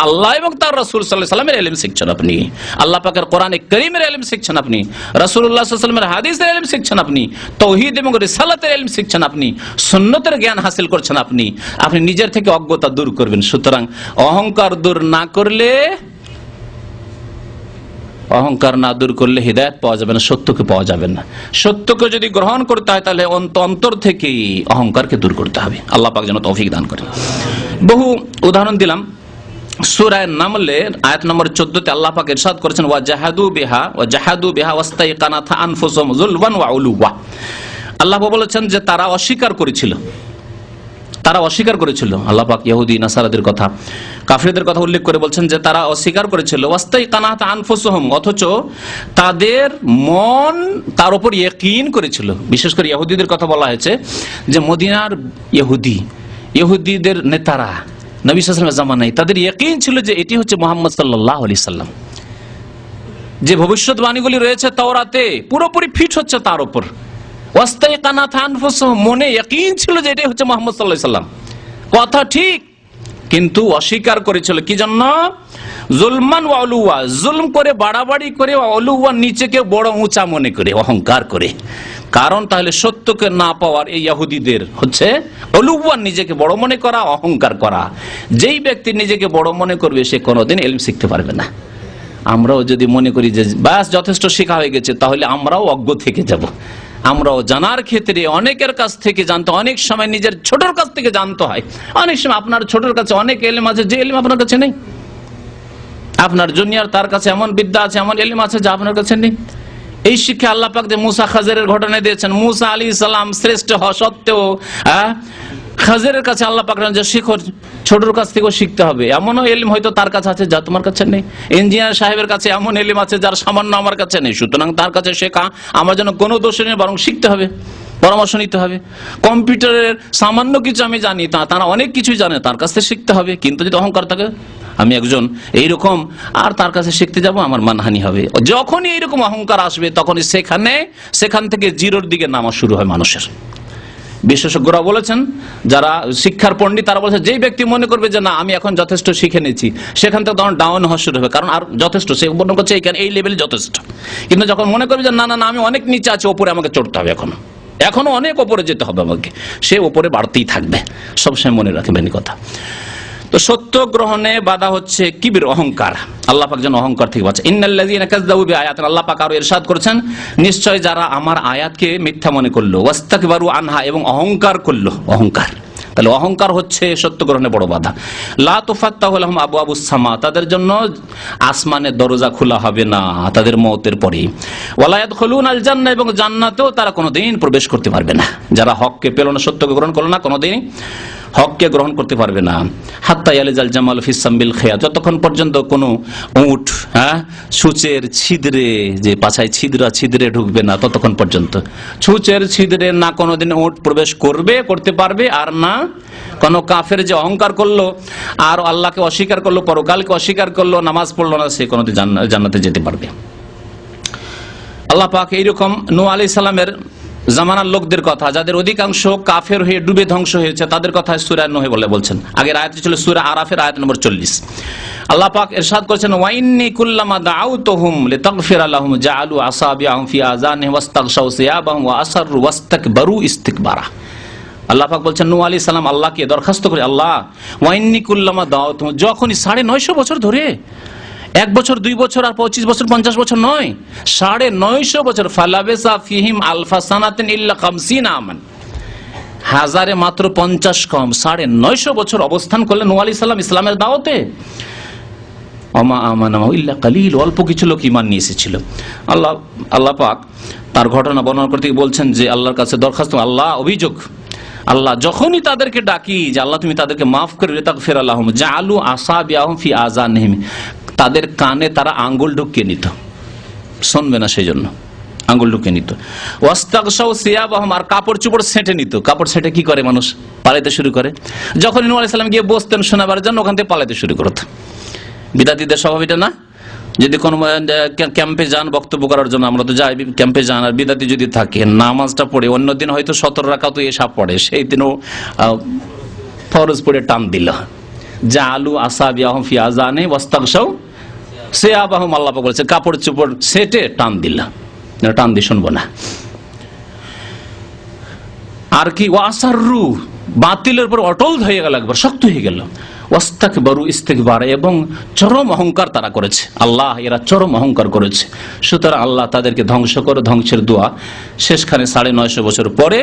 আল্লাহ এবং তার রাসূল সাল্লাল্লাহু আলাইহি ওয়াসাল্লামের ইলম শিখছেন আপনি। আল্লাহ পাকের কোরআনে কারীমের ইলম শিখছেন আপনি। রাসূলুল্লাহ সাল্লাল্লাহু আলাইহি ওয়াসাল্লামের হাদিসের ইলম শিখছেন আপনি। তাওহীদ এবং রিসালাতের ইলম শিখছেন আপনি। সুন্নতের জ্ঞান হাসিল করছেন আপনি। আপনি নিজের থেকে অজ্ঞতা দূর করবেন। সুতরাং অহংকার দূর না করলে, অহংকার না দূর করলে হিদায়াত পাওয়া যাবে না, সত্যকে পাওয়া যাবে না। সত্যকে যদি গ্রহণ করতে হয় তাহলে অন্তর থেকেই অহংকারকে দূর করতে হবে। আল্লাহ পাক যেন তৌফিক দান করেন। বহু উদাহরণ দিলাম। সূরা নামলের আয়াত নম্বর 14-তে আল্লাহ পাক ইরশাদ করেছেন ওয়া জাহাদু বিহা ওয়াস্তাইকানাথা আনফুসুহুম যুলমান ওয়া উলুওয়া। আল্লাহ বলেছেন যে তারা অস্বীকার করেছিল, তারা অস্বীকার করেছিল। আল্লাহ পাক ইহুদি নাসারাদের কথা, কাফিরদের কথা উল্লেখ করে বলছেন যে তারা অস্বীকার করেছিল। ওয়াস্তাইকানাত আনফুসুহুম, অথচ তাদের মন তার উপর ইয়াকিন করেছিল। বিশেষ করে ইহুদিদের কথা বলা হয়েছে যে মদিনার ইহুদিদের নেতারা নবী সাল্লাল্লাহু আলাইহি ওয়াসাল্লামের জামানায় তাদের ইয়াকিন ছিল যে এটি হচ্ছে মুহাম্মদ সাল্লাল্লাহু আলাইহি সাল্লাম। যে ভবিষ্যৎবাণীগুলি রয়েছে তাওরাতে পুরোপুরি ফিট হচ্ছে তার উপর। ওয়াস্তাইকানাত আনফুসুহুম, মনে ইয়াকিন ছিল যে এটাই হচ্ছে মুহাম্মদ সাল্লাল্লাহু আলাইহি সাল্লাম। কথা ঠিক, কিন্তু অস্বীকার করেছিল। কি জন্য? যুলমান ওয়া উলুওয়া, যুলম করে, বাড়াবাড়ি করে, উলুওয়া নিচেকে বড় উঁচা মনে করে, অহংকার করে। কারণ তাহলে সত্যকে না পাওয়ার এই ইহুদিদের হচ্ছে উলুওয়া, নিজেকে বড় মনে করা, অহংকার করা। যেই ব্যক্তি নিজেকে বড় মনে করবে সে কোনোদিন ইলম শিখতে পারবে না। আমরাও যদি মনে করি যে ব্যাস যথেষ্ট শেখা হয়ে গেছে, তাহলে আমরাও অজ্ঞ থেকে যাব। আমরাও জানার ক্ষেত্রে অনেকের কাছ থেকে জানতে, অনেক সময় নিজের ছোটর কাছ থেকে জানতে হয়। অনেক সময় আপনার ছোটর কাছে অনেক ইলম আছে যে ইলম আপনার কাছে নেই। আপনার জুনিয়র তার কাছে এমন বিদ্যা আছে, এমন ইলম আছে যা আপনার কাছে নেই। এই শিক্ষা আল্লাহ পাক যে মুসা খাজিরের ঘটনা দিয়েছেন। মুসা আলাইহিস সালাম শ্রেষ্ঠ হওয়া সত্ত্বেও খাজিরের কাছে আল্লাহ পাক যে শিখো, ছোটর কাছ থেকেও শিখতে হবে। এমনও ইলম হয়তো তার কাছে আছে যা তোমার কাছে নেই। ইঞ্জিনিয়ার সাহেবের কাছে এমন ইলম আছে যার সামান্য আমার কাছে নেই, সুতরাং তার কাছে শেখা আমার জন্য কোনো দোষ নেই, বরং শিখতে হবে, পরামর্শ নিতে হবে। কম্পিউটারের সামান্য কিছু আমি জানি, তারা অনেক কিছুই জানে, তার কাছ থেকে শিখতে হবে। কিন্তু যদি অহংকার থাকে আমি একজন এইরকম আর তার কাছে শিখতে যাব, আমার মানহানি হবে। যখনই এইরকম অহংকার আসবে তখনই সেখান থেকে জিরোর দিকে নামা শুরু হয় মানুষের। বিশেষজ্ঞরা বলেছেন, যারা শিক্ষার পণ্ডিত তারা বলেছেন যেই ব্যক্তি মনে করবে যে না আমি এখন যথেষ্ট শিখে নিয়েছি, সেখান থেকে তখন ডাউন হওয়া শুরু হবে। কারণ আর যথেষ্ট, সে মনে করছে এই লেভেলে যথেষ্ট। কিন্তু যখন মনে করবে যে না না না আমি অনেক নিচে আছি, ওপরে আমাকে চড়তে হবে, এখনো অনেক ওপরে যেতে হবে আমাকে, সে ওপরে বাড়তেই থাকবে। সবসময় মনে রাখবেন এই কথা। তো সত্য গ্রহণে বাধা হচ্ছে কিবির, অহংকার। আল্লাহ পাক যেন অহংকার থেকে বাঁচায়। ইন্নাল্লাযীনা কাযযাবু বিআয়াতিনা, আল্লাহ পাক আরো ইরশাদ করেছেন নিশ্চয় যারা আমার আয়াতকে মিথ্যা মনে করলো, ওয়াস্তাকবারু আনহা, এবং অহংকার করলো। অহংকার, তাহলে অহংকার হচ্ছে সত্য গ্রহণে বড় বাধা। লা তুফাত্তাহু লাহুম আবওয়াবুস সামা, তাদের জন্য আসমানের দরজা খোলা হবে না তাদের মওতের পরে। ওয়ালা ইয়াদখুলুনাল জান্নাহ, এবং জান্নাতেও তারা কোনোদিন প্রবেশ করতে পারবে না। যারা হককে পেল না, সত্যকে গ্রহণ করলো না, কোনোদিন হককে গ্রহণ করতে পারবে না। হাত্তা ইয়ালিজাল জামালু ফিস সামবিল খিয়াত, যতক্ষণ পর্যন্ত কোনো উট সূচের ছিদ্রে, যে পাছায় ছিদ্রে ঢুকবে না, ততক্ষণ পর্যন্ত সূচের ছিদ্রে না কোনোদিন উট প্রবেশ করতে পারবে। আর না কোন কাফের যে অহংকার করলো আর আল্লাহকে অস্বীকার করলো, পরকালকে অস্বীকার করলো, নামাজ পড়লো না, সে কোনোদিন জান্নাতে যেতে পারবে। আল্লাহ পাক এইরকম নূহ আলাইহিস সালামের জামানার লোকদের কথা, যাদের অধিকাংশ কাফের হয়ে ডুবে ধ্বংস হয়েছে, তাদের কথা সূরা নূহে বলছেন। আগের আয়াতটি ছিল সূরা আরাফের আয়াত নম্বর 40। আল্লাহ পাক ইরশাদ করেছেন ওয়াইন্নী কুল্লামা দাউতুহুম লিতাগফিরা লাহুম জাআলু আসাবিআহুম ফি আযানিহিম ওয়াস্তাগশাউ সিয়াবাহুম ওয়া আসররু ওয়াস্তাকবারু ইস্তিকবারা। আল্লাহ পাক বলছেন নূহ আলাইহিস সালাম আল্লাহকে দরখাস্ত করে, আল্লাহ ওয়াইন্নী কুল্লামা দাওয়াতুম, যখনই 950 বছর ধরে, 1 বছর 2 বছর আর 25 বছর 50 বছর নয়, 950 বছর, ফালাবেসা ফিহিম আলফা সানাতিন ইল্লা 50 আমান, হাজারে মাত্র 50 কম, 950 বছর অবস্থান করলেন নূহ আলাইহিস সালাম ইসলামের দাওয়াতে। ওমা আমানা ইল্লা কালিল, অল্প কিছু লোক ঈমান নিয়ে এসেছিল। আল্লাহ পাক তার ঘটনা বর্ণনা করতে বলছেন যে আল্লাহর কাছে দরখাস্ত, আল্লাহ অভিযোগ, আল্লাহ যখনই তাদেরকে ডাকি যে আল্লাহ তুমি তাদেরকে মাফ করে তাগফির লাহুম, জাআলু আসাবিয়াহুম ফি আযানিহিম, তাদের কানে তারা আঙ্গুল ঢুকিয়ে নিত, শুনবে না সেই জন্য আঙ্গুল ঢুকিয়ে নিত। ওয়াস্তাগশাউ সিয়াবাহুম, আর কাপড় চোপড় ছেঁটে নিত। কাপড় ছেঁটে কি করে মানুষ? পালাইতে শুরু করে। যখন নূহ আলাইহিস সালাম গিয়ে বসতেন শোনাবার জন্য, ওখান থেকে পালাইতে শুরু করত। বিদাতীদের স্বভাব এটা না? যদি কোনো ক্যাম্পে যান বক্তব্য করার জন্য, আমরা তো যাই ক্যাম্পে যান, আর বিদাতি যদি থাকে নামাজটা পড়ে, অন্যদিন হয়তো 17 রাকাত এশা পড়ে, সেই দিনও ফরজ পড়ে টান দিল, জাআলু আসাবিয়াহুম ফি আযানি ওয়াস্তাগশাউ সিয়াবাহুম, আল্লাহ পাক বলেছে কাপড় চোপড় সেটে টান দিল, টান দিয়ে শুনবো না। আর কি ওয়াসাররু, বাতিলের উপর অটল হয়ে গেল, একবার শক্ত হয়ে গেল। ওয়াস্তাকবারু, ইস্তিকবার, এবং চরম অহংকার তারা করেছে। আল্লাহ এরা চরম অহংকার করেছে, সুতরাং আল্লাহ তাদেরকে ধ্বংস করে, ধ্বংসের দোয়া শেষখানে 950 বছর পরে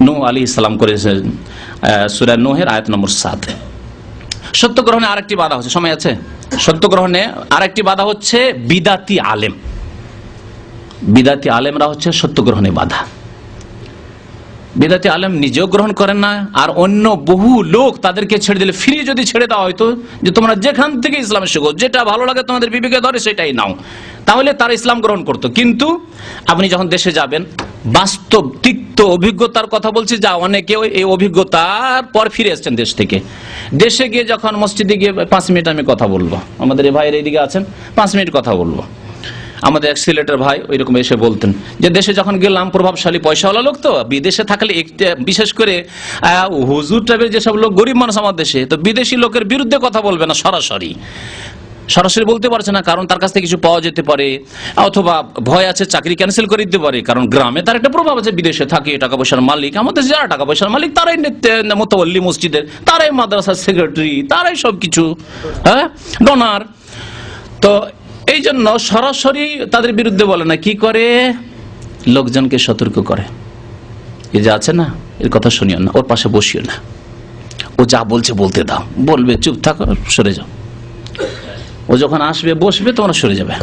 নূহ আলাইহিস সালাম করেছেন। সূরা নূহের আয়াত নম্বর 7। সত্য গ্রহণে আরেকটি বাধা হচ্ছে, সময় আছে? সত্য গ্রহণে আরেকটি বাধা হচ্ছে বিদাতি আলেম। বিদাতি আলেমরা হচ্ছে সত্য গ্রহণে বাধা। বিদাতি আলেম নিজেও গ্রহণ করেন না, আর অন্য বহু লোক তাদেরকে ছেড়ে দিলে, ফ্রি যদি ছেড়ে দেওয়া হয়তো যে তোমরা যেখান থেকে ইসলাম শেখো, যেটা ভালো লাগে তোমাদের বিবেকে ধরে সেটাই নাও, তাহলে তারা ইসলাম গ্রহণ করতো। কিন্তু আপনি যখন দেশে যাবেন, বাস্তব তিক্ত অভিজ্ঞতার কথা বলছি, যা অনেকে এই অভিজ্ঞতার পর ফিরে এসছেন দেশ থেকে। দেশে গিয়ে যখন মসজিদে গিয়ে 5 মিনিট আমি কথা বলবো, আমাদের এই ভাইয়ের এইদিকে আছেন, 5 মিনিট কথা বলবো, আমাদের এক সিলেটের ভাই ওইরকম এসে বলতেন যে দেশে যখন গেলাম, প্রভাবশালী পয়সাওয়ালা লোক, তো বিদেশে থাকলে বিশেষ করে হুজুর টাইপের যেসব লোক, গরিব মানুষ আমার দেশে, তো বিদেশি লোকের বিরুদ্ধে কথা বলবে না, সরাসরি বলতে পারছে না, কারণ তার কাছ থেকে কিছু পাওয়া যেতে পারে, অথবা ভয় আছে চাকরি ক্যান্সেল করে দিতে পারে, কারণ গ্রামে তার একটা প্রভাব আছে, বিদেশে থাকে, টাকা পয়সার মালিক। আমাদের যারা টাকা পয়সার মালিক তারাই মোতাওয়াল্লি মসজিদের, তারাই মাদ্রাসার সেক্রেটারি, তারাই সবকিছু, হ্যাঁ, ডোনার। তো এই জন্য সরাসরি তাদের বিরুদ্ধে বলে না, কি করে লোকজনকে সতর্ক করে, এই যে আছে না, এর কথা শুনিও না, ওর পাশে বসিও না, ও যা বলছে বলতে দাও, বলবে চুপ থাকো, সরে যাও, ও যখন আসবে বসবে তোমরা সরে যাবে।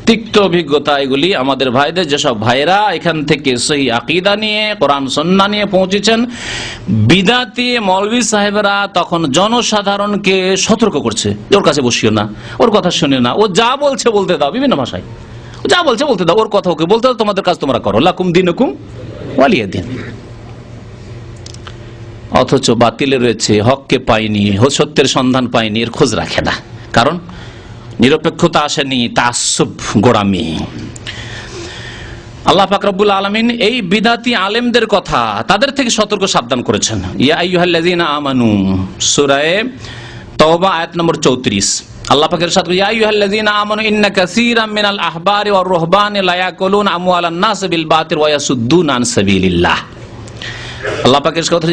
তিক্ত অভিজ্ঞতা এগুলি আমাদের ভাইদের, যেসব ভাইরা এখান থেকে সহি আকীদা নিয়ে, কোরআন সুন্নাহ নিয়ে পৌঁছেছেন, বিদাতি মৌলভী সাহেবরা তখন জনসাধারণকে সতর্ক করছে, ওর কাছে বসিও না, ওর কথা শুনিও না, ও যা বলছে বলতে দাও, বিভিন্ন ভাষায় যা বলছে বলতে দাও, ওর কথা ওকে বলতে দাও, তোমাদের কাজ তোমরা করো, লাকুম দিনুকুম ওয়ালিয়া দিন। অথচ বাতিলে রয়েছে, হককে পায়নি, সত্যের সন্ধান পায়নি, এর খোঁজ রাখে না, কারণ নিরপেক্ষতা আসেনি, তাআসসুব, গোড়ামি। আল্লাহ পাক রব্বুল আলামিন এই বিদাতি আলেমদের কথা, তাদের থেকে সতর্ক সাবধান করেছেন। ইয়া আইয়ুহাল্লাযীনা আমানু, সূরা তাওবা আয়াত নম্বর 34। আল্লাহ পাকের সাথে ইয়া আইয়ুহাল্লাযীনা আমানু ইন্না কাসীরাম মিনাল আহবারি ওয়ার রুহবানি লা ইয়াকুলুনা আমওয়ালান নাস বিল বাতিল ওয়া ইয়াসুদ্দুনা আন সাবিলিল্লাহ। আল্লাহ পাকের কথা,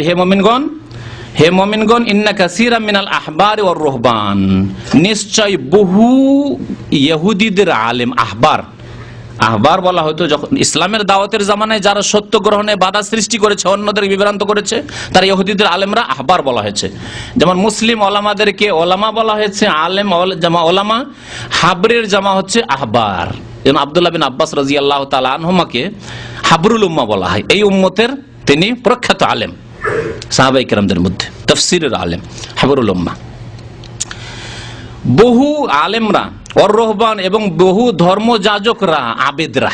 হে মুমিনগণ, ইন্না কাসীরাম মিনাল আহবারি ওয়ার রুহবান, নিশ্চয় বহু ইহুদিদের আলেম, আহবার বলা হয়তো যখন ইসলামের দাওয়াতের জামানায় যারা সত্য গ্রহণে বাধা সৃষ্টি করেছে, অন্যদের বিভ্রান্ত করেছে, তারা ইহুদিদের আলেমরা আহবার বলা হয়েছে। যেমন মুসলিম ওলামাদেরকে ওলামা বলা হয়েছে, আলেম জামা ওলামা, হাবরের জামা হচ্ছে আহবার। যেমন আব্দুল্লাহ বিন আব্বাস রাদিয়াল্লাহু তাআলা আনহুমাকে হাবরুল উম্মাহ বলা হয়, এই উম্মতের তিনি প্রখ্যাত আলেম, সাহাবায়ে কেরামদের মধ্যে তাফসীরের আলেম, হাবরুল উম্মাহ। বহু আলেমরা ওর রহবান এবং বহু ধর্মযাজকরা, আবেদরা,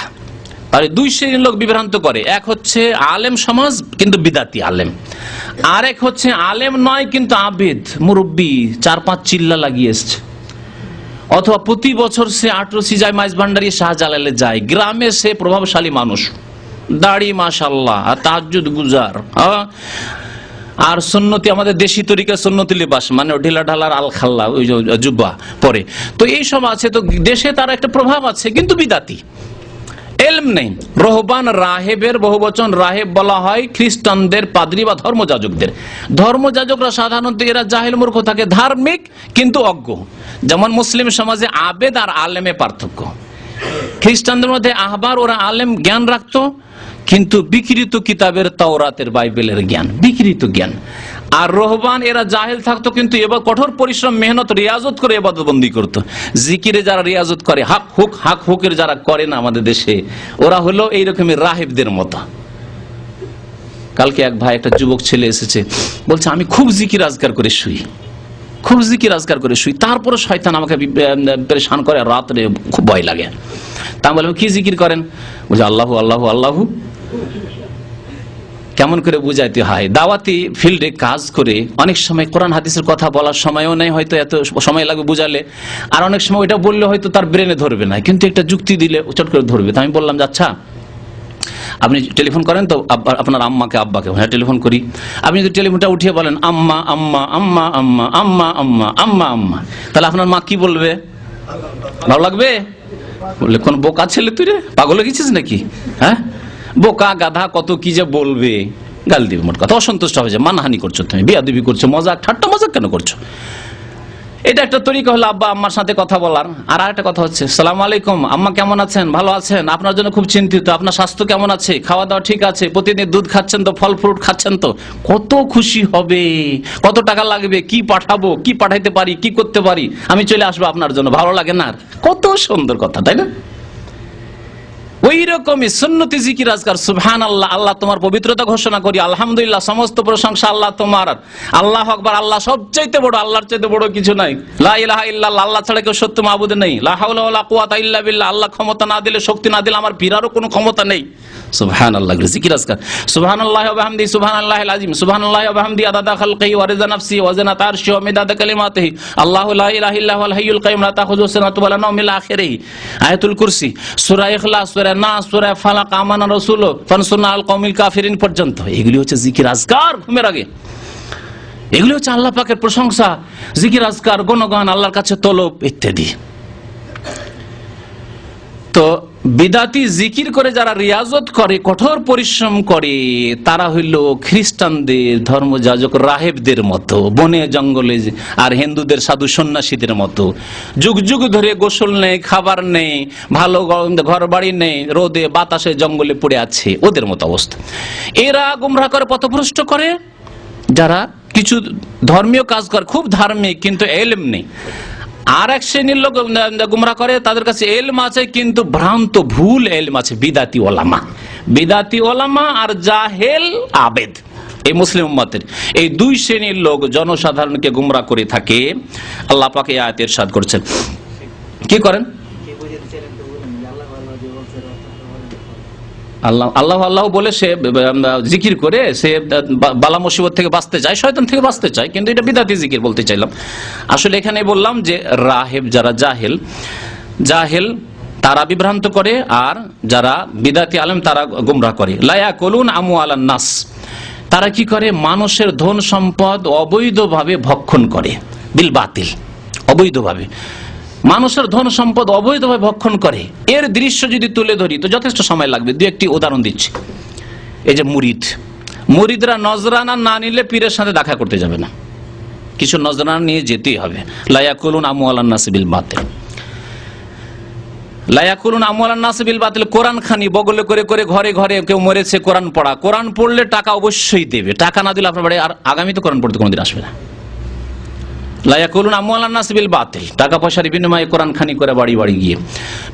আর 2 শ্রেণীর লোক বিভ্রান্ত করে। এক হচ্ছে আলেম সমাজ কিন্তু বিদাতি আলেম, আর এক হচ্ছে আলেম নয় কিন্তু আবেদ, মুরব্বী, 4-5 চিল্লা লাগিয়ে এসছে, অথবা প্রতি বছর সে আটরসি যায়, মাইজ ভান্ডারি, শাহজালালে যায়, গ্রামে সে প্রভাবশালী মানুষ, দাড়ি মাশাআল্লাহ, আর তাহাজ্জুদ গুজার, আর সুন্নতি, আমাদের দেশি তরিকা সুন্নতি লিবাস, মানে ঢিলা ঢালার আল খাল্লা, ওই জুব্বা পরে, তো এই সব আছে। তো দেশে তার একটা প্রভাব আছে, কিন্তু বিদাতি। এলম নেই। রহবান রাহেবের বহুবচন, রাহেব বলা হয় খ্রিস্টানদের পাদ্রী বা ধর্মযাজকদের। ধর্মযাজকরা সাধারণত এরা জাহেল মূর্খ থাকে, ধার্মিক কিন্তু অজ্ঞ। যেমন মুসলিম সমাজে আবেদ আর আলেমে পার্থক্য। খ্রিস্টানদের মধ্যে আহবার, ওরা আলেম জ্ঞান রাখতো কিন্তু বিকৃত কিতাবের তাওরাতের বাইবেলের জ্ঞান, বিকৃত জ্ঞান। আর রহবান এরা জাহেল থাকতো কিন্তু এবার কঠোর পরিশ্রম মেহনত রিয়াজত করে ইবাদতবন্দি করতো। জিকিরে যারা রিয়াজত করে, হাক হুকের যারা করে না আমাদের দেশে, ওরা হলো এইরকমের রাহেবদের মতো। কালকে এক ভাই, একটা যুবক ছেলে এসেছে, বলছে আমি খুব জিকির আজকার করে শুই, খুব জিকির আজকার করে শুই, তারপরে শয়তান আমাকে পেরেশান করে, রাত্রে খুব ভয় লাগে। তা আমি বললাম কি জিকির করেন? বলছে আল্লাহু আল্লাহু আল্লাহু। কেমন করে বুঝাইতে হয়? দাওয়াতি ফিল্ডে কাজ করে অনেক সময় কোরআন হাদিসের কথা বলার সময়ও নেই, হয়তো এত সময় লাগবে বুঝালে, আর অনেক সময় ওইটা বললে হয়তো তার ব্রেনে ধরবে না, কিন্তু একটা যুক্তি দিলে চট করে ধরবে। তো আমি বললাম যে আচ্ছা আপনি টেলিফোন করেন তো আপনার আম্মাকে আব্বাকে? হ্যাঁ টেলিফোন করি। আপনি যদি টেলিফোনটা উঠিয়ে বলেন আম্মা আম্মা আম্মা আম্মা আম্মা আম্মা আম্মা আম্মা, তাহলে আপনার মা কি বলবে? ভালো লাগবে? বললে কোন বোকা ছেলে তুই রে, পাগল হয়ে গেছিস নাকি? হ্যাঁ, বোকা গাধা কত কি যে বলবে, গাল দিবে, মোট কথা অসন্তুষ্ট হয়ে যায়, মানহানি করছো তুমি, বিয়াদবি করছো, মজাক ঠাট্টা মজাক কেন করছো? এটা একটা তরিকা হলো আব্বা আম্মার সাথে কথা বলার। আর একটা কথা হচ্ছে সালাম আলাইকুম, আম্মা কেমন আছেন? ভালো আছেন? আপনার জন্য খুব চিন্তিত, আপনার স্বাস্থ্য কেমন আছে? খাওয়া দাওয়া ঠিক আছে? প্রতিদিন দুধ খাচ্ছেন তো? ফল ফ্রুট খাচ্ছেন তো? কত খুশি হবে, কত টাকা লাগবে, কি পাঠাবো, কি পাঠাইতে পারি, কি করতে পারি, আমি চলে আসবো আপনার জন্য, ভালো লাগে না? কত সুন্দর কথা, তাই না? ওই রকমই সুন্নতি জিকির আজকার, সুবহানাল্লাহ, আল্লাহ তোমার পবিত্রতা ঘোষণা করি, আলহামদুলিল্লাহ, সমস্ত প্রশংসা আল্লাহ তোমার, আল্লাহ আকবার, আল্লাহ সবচাইতে বড়, আল্লাহর চাইতে বড় কিছু নাই, লা ইলাহা ইল্লাল্লাহ, আল্লাহ ছাড়া কেউ সত্য মাবুদ নেই, লা হাওলা ওয়ালা কুওয়াতা ইল্লা বিল্লাহ, আল্লাহ ক্ষমতা না দিলে, শক্তি না দিলে আমার ফিরারও কোনো ক্ষমতা নেই। সুবহানাল্লাহ জিকির আজকার, সুবহানাল্লাহি ওয়া বিহামদিহি, সুবহানাল্লাহিল আযীম, সুবহানাল্লাহি ওয়া বিহামদিহি, আদাদা খালকিহি ওয়া রিজা নাফসিহি ওয়া জিনাতা আরশিহি ওয়া মিদাদা কালিমাতিহি, আল্লাহু লা ইলাহা ইল্লা হুয়াল হাইয়ুল কাইয়্যুম লা তাখুযুহু সিনাতুন ওয়া লা নাওম ইলা আখিরিহি, আয়াতুল কুরসি, সূরা ইখলাস, সূরা নাস, সূরা ফালাক, আমানা রাসূলু ফানসুরনা আল কওমিল কাফিরিন পর্যন্ত। এগুলি হচ্ছে জিকির আজকার ঘুমের আগে। এগুলি হচ্ছে আল্লাহ পাকের প্রশংসা, জিকির আজকার, গুণগান, আল্লাহর কাছে তলব ইত্যাদি। তো বিদাতি জিকির করে যারা রিয়াজত করে, কঠোর পরিশ্রম করে, তারা হইল খ্রিস্টানদের ধর্মযাজক রাহেবদের মতো, বনে জঙ্গলে, আর হিন্দুদের সাধু সন্ন্যাসীদের মতো। যুগ যুগ ধরে গোসল নেই, খাবার নেই, ভালো ঘর বাড়ি নেই, রোদে বাতাসে জঙ্গলে পড়ে আছে, ওদের মতো অবস্থা। এরা গুমরাহ করে, পথভ্রষ্ট করে। যারা কিছু ধর্মীয় কাজ করে, খুব ধার্মিক কিন্তু এলেম নেই। আর এক শ্রেণীর লোক গুমরাহ করে, তাদের কাছে এলম আছে কিন্তু ভ্রান্ত ভুল এলম আছে, বিদাতি ওলামা। বিদাতি ওলামা আর জাহেল আবেদ, এই মুসলিম উম্মতের এই দুই শ্রেণীর লোক জনসাধারণকে গুমরাহ করে থাকে। আল্লাহ পাক এই আয়াতে ইরশাদ করেছেন, কি করেন? আল্লাহ আল্লাহ আল্লাহ বলে সে জিকির করে, সে বালা মুসিবত থেকে বাঁচতে চায়, শয়তান থেকে বাঁচতে চায়, কিন্তু এটা বিদাতি জিকির বলতে চাইলাম। আসলে এখানে বললাম যে রাহেব যারা জাহেল তারা বিভ্রান্ত করে, আর যারা বিদাতি আলেম তারা গুমরাহ করে। লা ইয়াকুলুন আমওয়ালান নাস, তারা কি করে? মানুষের ধন সম্পদ অবৈধভাবে ভক্ষণ করে, বিল বাতিল, অবৈধভাবে মানুষের ধন সম্পদ অবৈধভাবে ভক্ষণ করে। এর দৃশ্য যদি তুলে ধরি তো যথেষ্ট সময় লাগবে, দু একটি উদাহরণ দিচ্ছি। এই যে মুরিদরা নজরানা না নিলে পীরের সাথে দেখা করতে যাবে না, কিছু নজরানা নিয়ে যেতেই হবে। লা ইয়াকুলুন আমওয়ালান নাস বিল বাতিল, লা ইয়াকুলুন আমওয়ালান নাস বিল বাতিল। কোরআন খানি বগলে করে করে ঘরে ঘরে কেউ মরেছে, কোরআন পড়া, কোরআন পড়লে টাকা অবশ্যই দেবে, টাকা না দিলে আপনার বাড়ি আর আগামী তো কোরআন পড়তে কোনোদিন আসবে না। লা ইয়াকুলুন আমওয়ালান নাস বিল বাতিল, টাকা পয়সার বিনিময়ে কোরআন খানি করে বাড়ি বাড়ি গিয়ে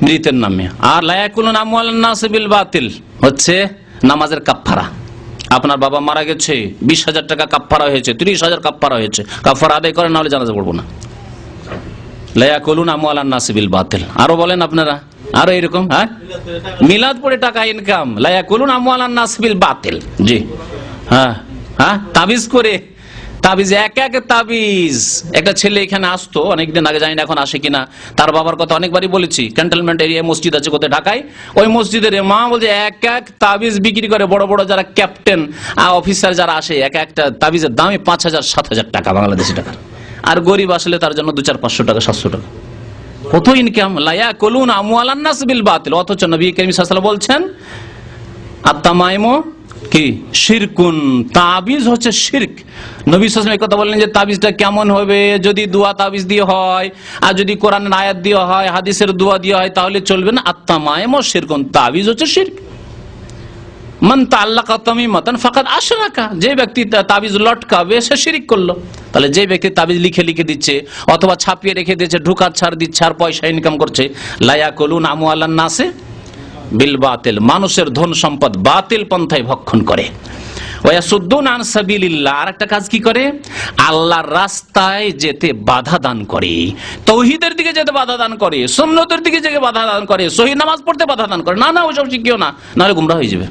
মৃতের নামে। আর লা ইয়াকুলুন আমওয়ালান নাস বিল বাতিল হচ্ছে নামাজের কাফফারা। আপনার বাবা মারা গেছে, 20,000 টাকা কাফফারা হয়েছে, 30,000 কাফফারা হয়েছে, কাফফারা আদায় করেন, নাহলে জানাজা পড়বো না। লা ইয়াকুলুন আমওয়ালান নাস বিল বাতিল। আরো বলেন আপনারা, আরো এরকম, হ্যাঁ, মিলাদ পড়ে টাকা ইনকাম, লা ইয়াকুলুন আমওয়ালান নাস বিল বাতিল। জি হ্যাঁ হ্যাঁ, তাবিজ করে, তাবিজ, এক এক তাবিজ। একটা ছেলে এখানে আসতো অনেকদিন আগে, জানি না এখন আসে কিনা, তার বাবার কথা অনেকবারই বলেছি। ক্যান্টনমেন্ট এরিয়ায় মসজিদ আছে কোথায়, ঢাকায়, ওই মসজিদের মা বলছে এক এক তাবিজ বিক্রি করে, বড় বড় যারা ক্যাপ্টেন অফিসার যারা আসে, এক একটা তাবিজের দামে 5,000 7,000 টাকা, বাংলাদেশি টাকা। আর গরিব আসলে তার জন্য 200 400 500 টাকা, 700 টাকা। কত ইনকাম, লা ইয়াকুলুনা আমওয়ালান নাস বিল বাতিল। অথচ নবী করিম সাল্লাল্লাহু আলাইহি ওয়াসাল্লাম বলছেন আত-তামাইমু কি শিরকুন, তাবিজ হচ্ছে শিরক। নবী সাল্লাল্লাহু আলাইহি ওয়াসাল্লাম এই কথা বললেন যে তাবিজটা কেমন হবে, যদি দোয়া তাবিজ দিয়ে হয় আর যদি কোরআনের আয়াত দিয়ে হয়, হাদিসের দোয়া দিয়ে হয় তাহলে চলবে না। আত-তামাইমু শিরকুন, তাবিজ হচ্ছে শিরক। মান তাআল্লাকা তামিমাতান ফাকাদ আশরাকা, যে ব্যক্তি তাবিজ লটকাবে সে শিরক করলো। তাহলে যে ব্যক্তি তাবিজ লিখে লিখে দিচ্ছে অথবা ছাপিয়ে রেখে দিচ্ছে, ঢুকার ছাড় দিচ্ছে আর পয়সা ইনকাম করছে, লা ইয়াকুলুনা আমওয়ালান নাসে বিল বাতিল, মানুষের ধন সম্পদ বাতিল পন্থায় ভক্ষণ করে। ওয়াসুদ্দুনা আন সাবিলিল্লাহ, আর একটা কাজ কি করে, আল্লাহর রাস্তায় যেতে বাধা দান করে, তাওহীদের দিকে যেতে বাধা দান করে, সুন্নতের দিকে যেতে বাধা দান করে, সহিহ নামাজ পড়তে বাধা দান করে। না না ওসব শিখিও না, নাহলে গুমরাহ হয়ে যাবে,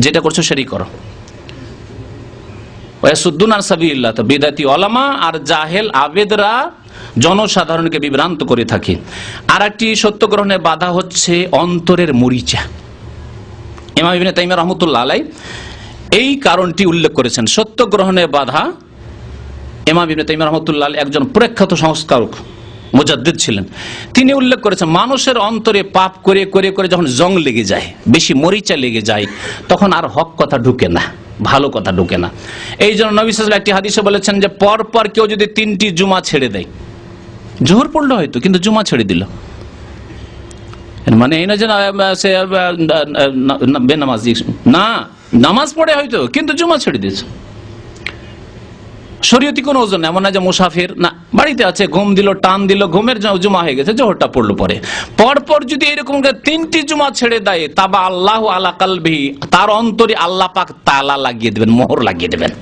যেটা করছো সেটাই করো। ওয়াসুদ্দুনা আন সাবিলিল্লাহ, তো বিদাতি উলামা আর জাহেল আবেদরা জনসাধারণকে বিভ্রান্ত করে থাকে। আর একটি সত্য গ্রহণের বাধা হচ্ছে অন্তরের মরিচা। ইমাম ইবনে তাইমিয়া রাহমাতুল্লাহ আলাইহি এই কারণটি উল্লেখ করেছেন। সত্য গ্রহণের বাধা, ইমাম ইবনে তাইমিয়া রাহমাতুল্লাহ আলাইহি একজন প্রখ্যাত সংস্কারক মুজাদ্দিদ ছিলেন, তিনি উল্লেখ করেছেন মানুষের অন্তরে পাপ করে করে করে যখন জং লেগে যায়, বেশি মরিচা লেগে যায়, তখন আর হক কথা ঢুকে না, ভালো কথা ঢুকে না। এই জন্য নবী সাল্লাল্লাহু আলাইহি ওয়াসাল্লাম একটি হাদিসে বলেছেন যে পর পর কেউ যদি 3টি জুমা ছেড়ে দেয়, জোহর পড়লো হয়তো কিন্তু জুমা ছেড়ে দিল, মানে এই না যে সে বেনামাজি না, নামাজ পড়ে হয়তো কিন্তু জুমা ছেড়ে দিয়েছে, শরীয়তি কোনো ওজন, এমন না যে মুসাফির, না বাড়িতে আছে, ঘুম দিল, টান দিল, ঘুমের জুমা হয়ে গেছে, জোহরটা পড়লো পরে। পরপর যদি এরকম 3টি জুমা ছেড়ে দেয়, তাবা আল্লাহু আলা কালবিহি, তার অন্তরে আল্লাহ পাক তালা লাগিয়ে দেবেন, মোহর লাগিয়ে দেবেন।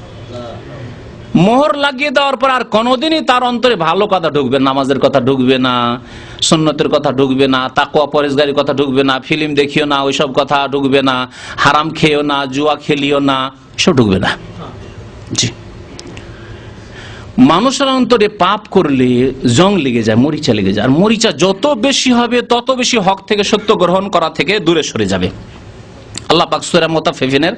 মোহর লাগিয়ে দেওয়ার পর আর কোনোদিনই তার অন্তরে ভালো কথা ঢুকবে, নামাজের কথা ঢুকবে না, সুন্নতের কথা ঢুকবে না, তাকওয়া পরেজগারির কথা ঢুকবে না, ফিল্ম দেখিও না ওইসব কথা ঢুকবে না, হারাম খেয়েও না, জুয়া খেলিও না, সব ঢুকবে না। জি, মানুষের অন্তরে পাপ করলে জং লেগে যায়, মরিচা লেগে যায়, আর মরিচা যত বেশি হবে তত বেশি হক থেকে, সত্য গ্রহণ করা থেকে দূরে সরে যাবে। আল্লাহ পাক সূরা মুতাফফিফিনের